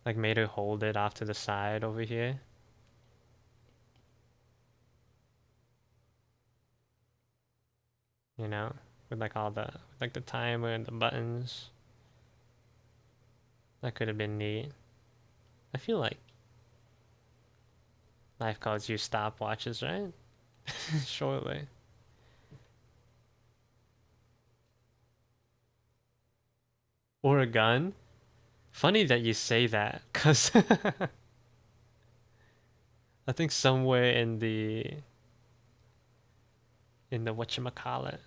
like made her hold it off to the side over here. You know, with like all the like the timer and the buttons. That could have been neat. I feel like lifeguards use stopwatches, right? Surely. Or a gun. Funny that you say that, cause I think somewhere in the whatchamacallit,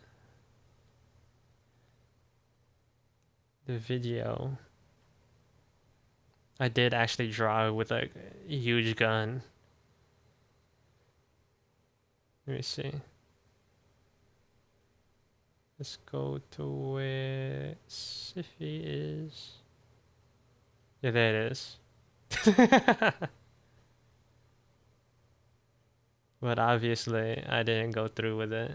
the video, I did actually draw with a huge gun. Let me see. Let's go to where Siffy is. Yeah, there it is. But obviously, I didn't go through with it.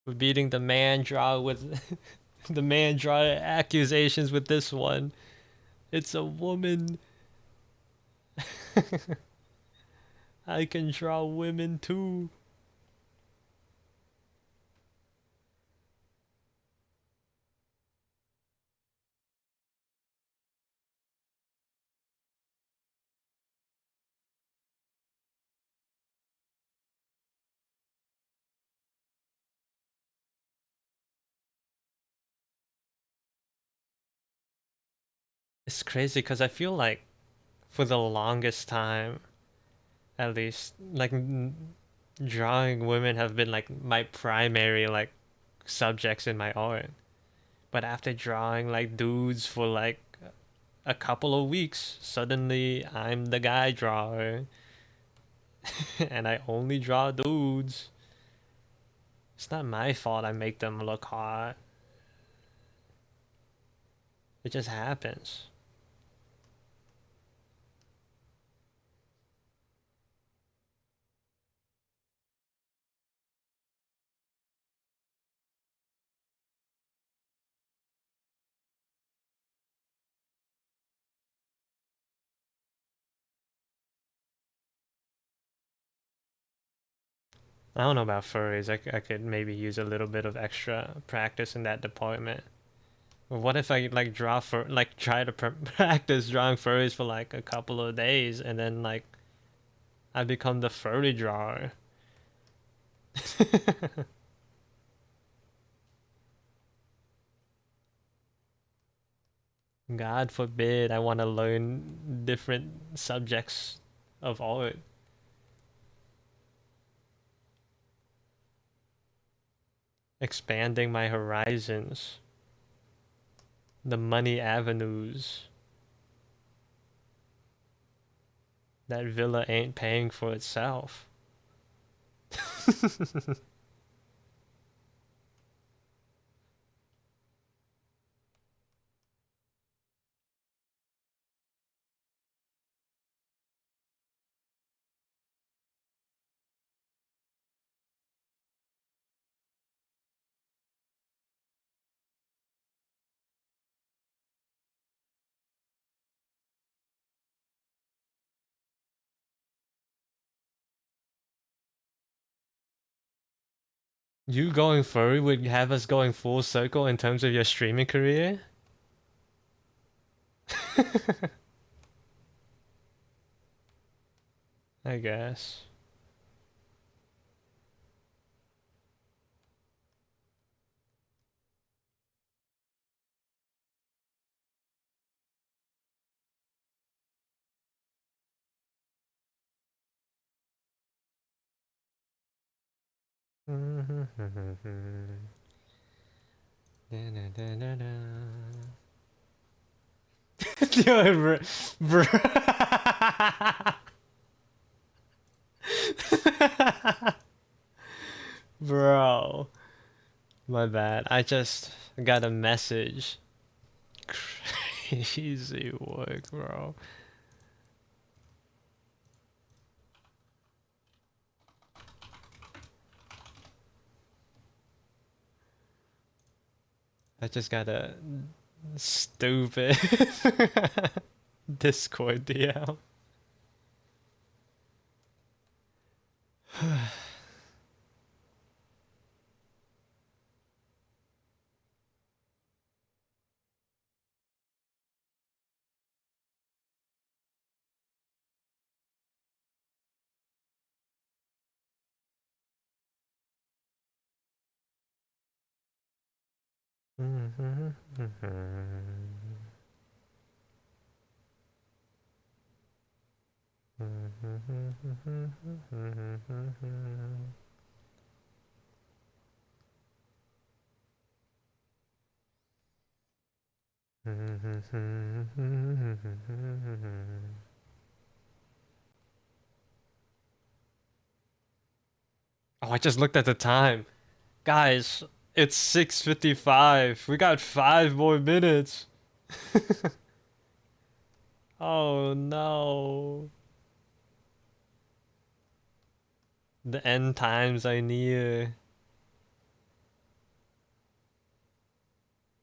We're beating the man draw with the man draw accusations with this one. It's a woman. I can draw women too. It's crazy because I feel like for the longest time, at least, like drawing women have been like my primary like subjects in my art. But after drawing like dudes for like a couple of weeks, suddenly I'm the guy drawer and I only draw dudes. It's not my fault I make them look hot. It just happens. I don't know about furries. I could maybe use a little bit of extra practice in that department. What if I like try to practice drawing furries for like a couple of days and then like I become the furry drawer? God forbid I want to learn different subjects of art. Expanding my horizons. The money avenues. That villa ain't paying for itself. You going furry would have us going full circle in terms of your streaming career? I guess. Yo, bro. Bro. My bad. I just got a message. Crazy work, bro. I just got a stupid Discord DM. Oh, I just looked at the time. Guys, it's 6:55. We got 5 more minutes. Oh no. The end times are near.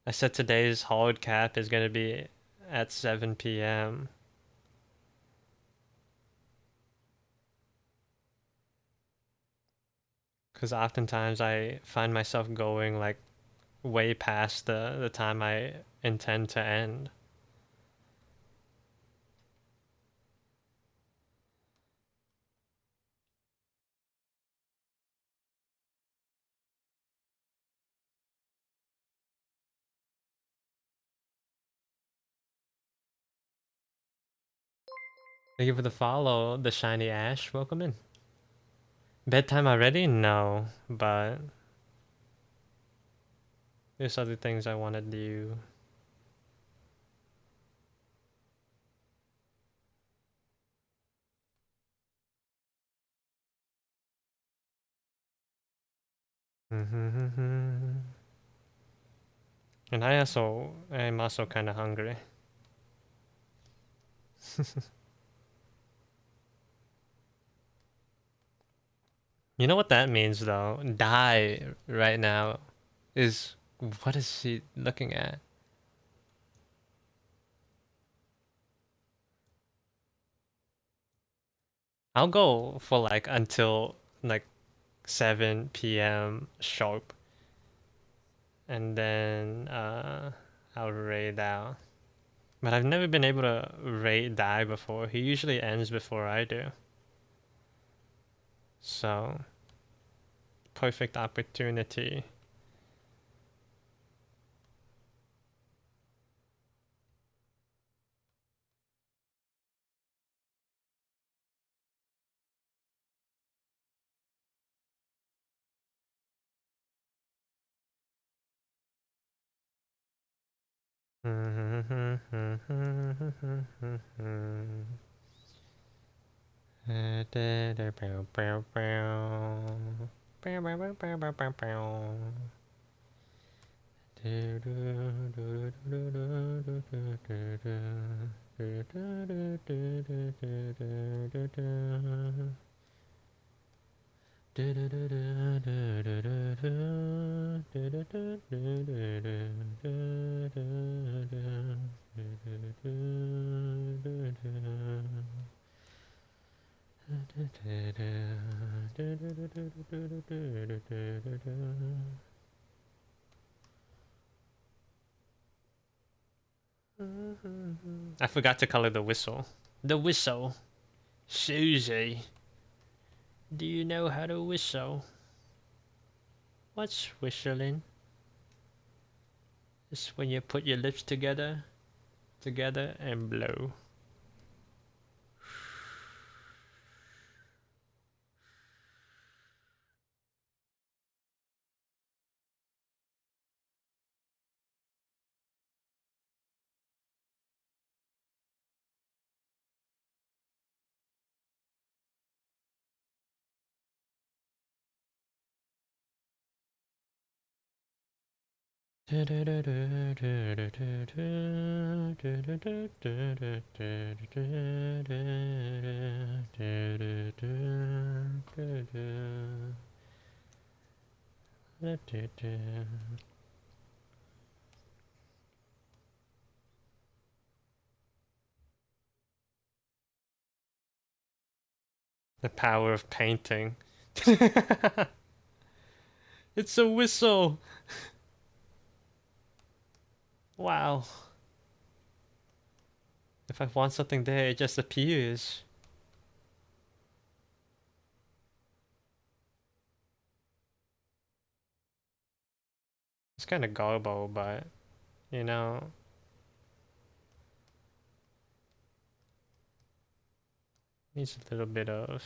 I said today's hard cap is gonna be at 7 p.m. Because oftentimes I find myself going like way past the time I intend to end. Thank you for the follow, the shiny ash. Welcome in. Bedtime already? No, but there's other things I want to do. And I'm also kind of hungry. You know what that means though? Die right now is what is she looking at? I'll go for like until like 7 p.m. sharp. And then I'll raid out. But I've never been able to raid die before. He usually ends before I do. So, perfect opportunity. I forgot to color the whistle. The whistle. Susie, do you know how to whistle? What's whistling? It's when you put your lips together and blow. The power of painting. It's a whistle. Wow. If I want something there, it just appears. It's kind of garbled, but you know, needs a little bit of.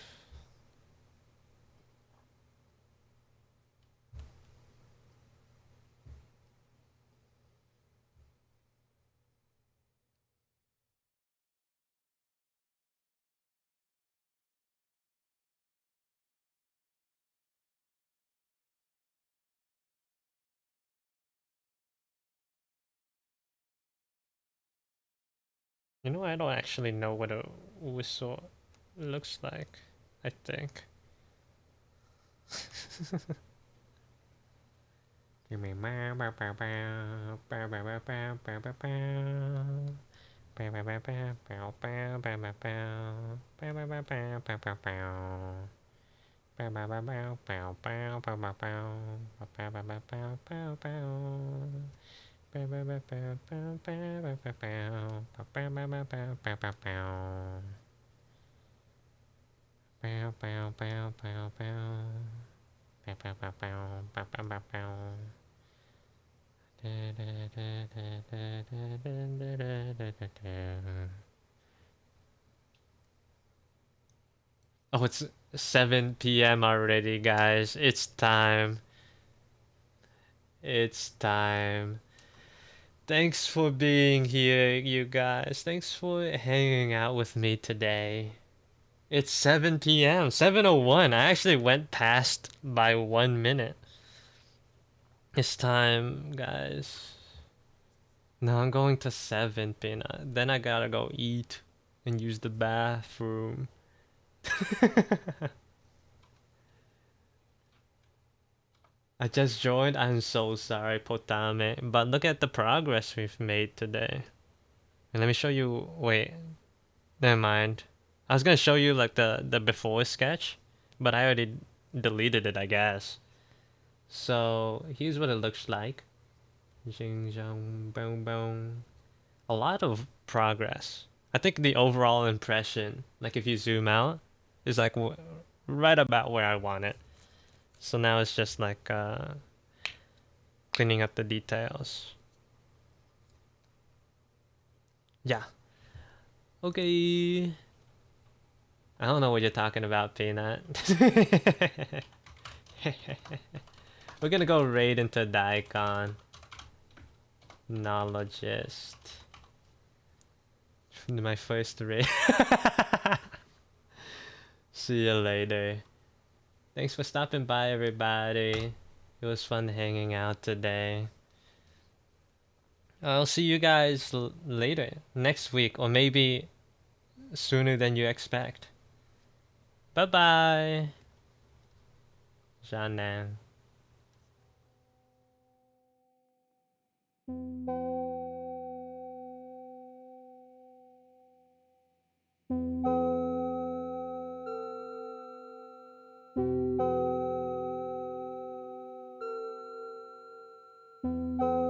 You know, I don't actually know what a whistle looks like. I think. Give me bow bow bow bow bow bow bow bow bow bow bow. Bow bow bow bow bow bow bow bow bow. Bow bow bow bow bow bow bow. Bow bow bow bow bow bow bow bow bow. Bow bow bow bow bow bow. Bow bow bow bow bow bow bow bow bow. Bow bow bow bow bow bow bow. Bow bow bow bow bow. Bow bow bow bow bow bow bow bow. Oh, it's 7 p.m. already, guys. It's time. It's time. Thanks for being here, you guys. Thanks for hanging out with me today. It's 7 p.m. 7:01. I actually went past by 1 minute. It's time, guys. Now I'm going to 7 p.m. Then I gotta go eat and use the bathroom. I just joined. I'm so sorry, Potame. But look at the progress we've made today. And let me show you. Wait, never mind. I was gonna show you like the before sketch, but I already deleted it, I guess. So here's what it looks like. Jing jong boom boom. A lot of progress. I think the overall impression, like if you zoom out, is like right about where I want it. So now it's just like cleaning up the details. Yeah. Okay. I don't know what you're talking about, Peanut. We're gonna go raid into Daikon. Knowledgeist. My first raid. See you later. Thanks for stopping by, everybody. It was fun hanging out today. I'll see you guys later, next week, or maybe sooner than you expect. Bye bye. Janan.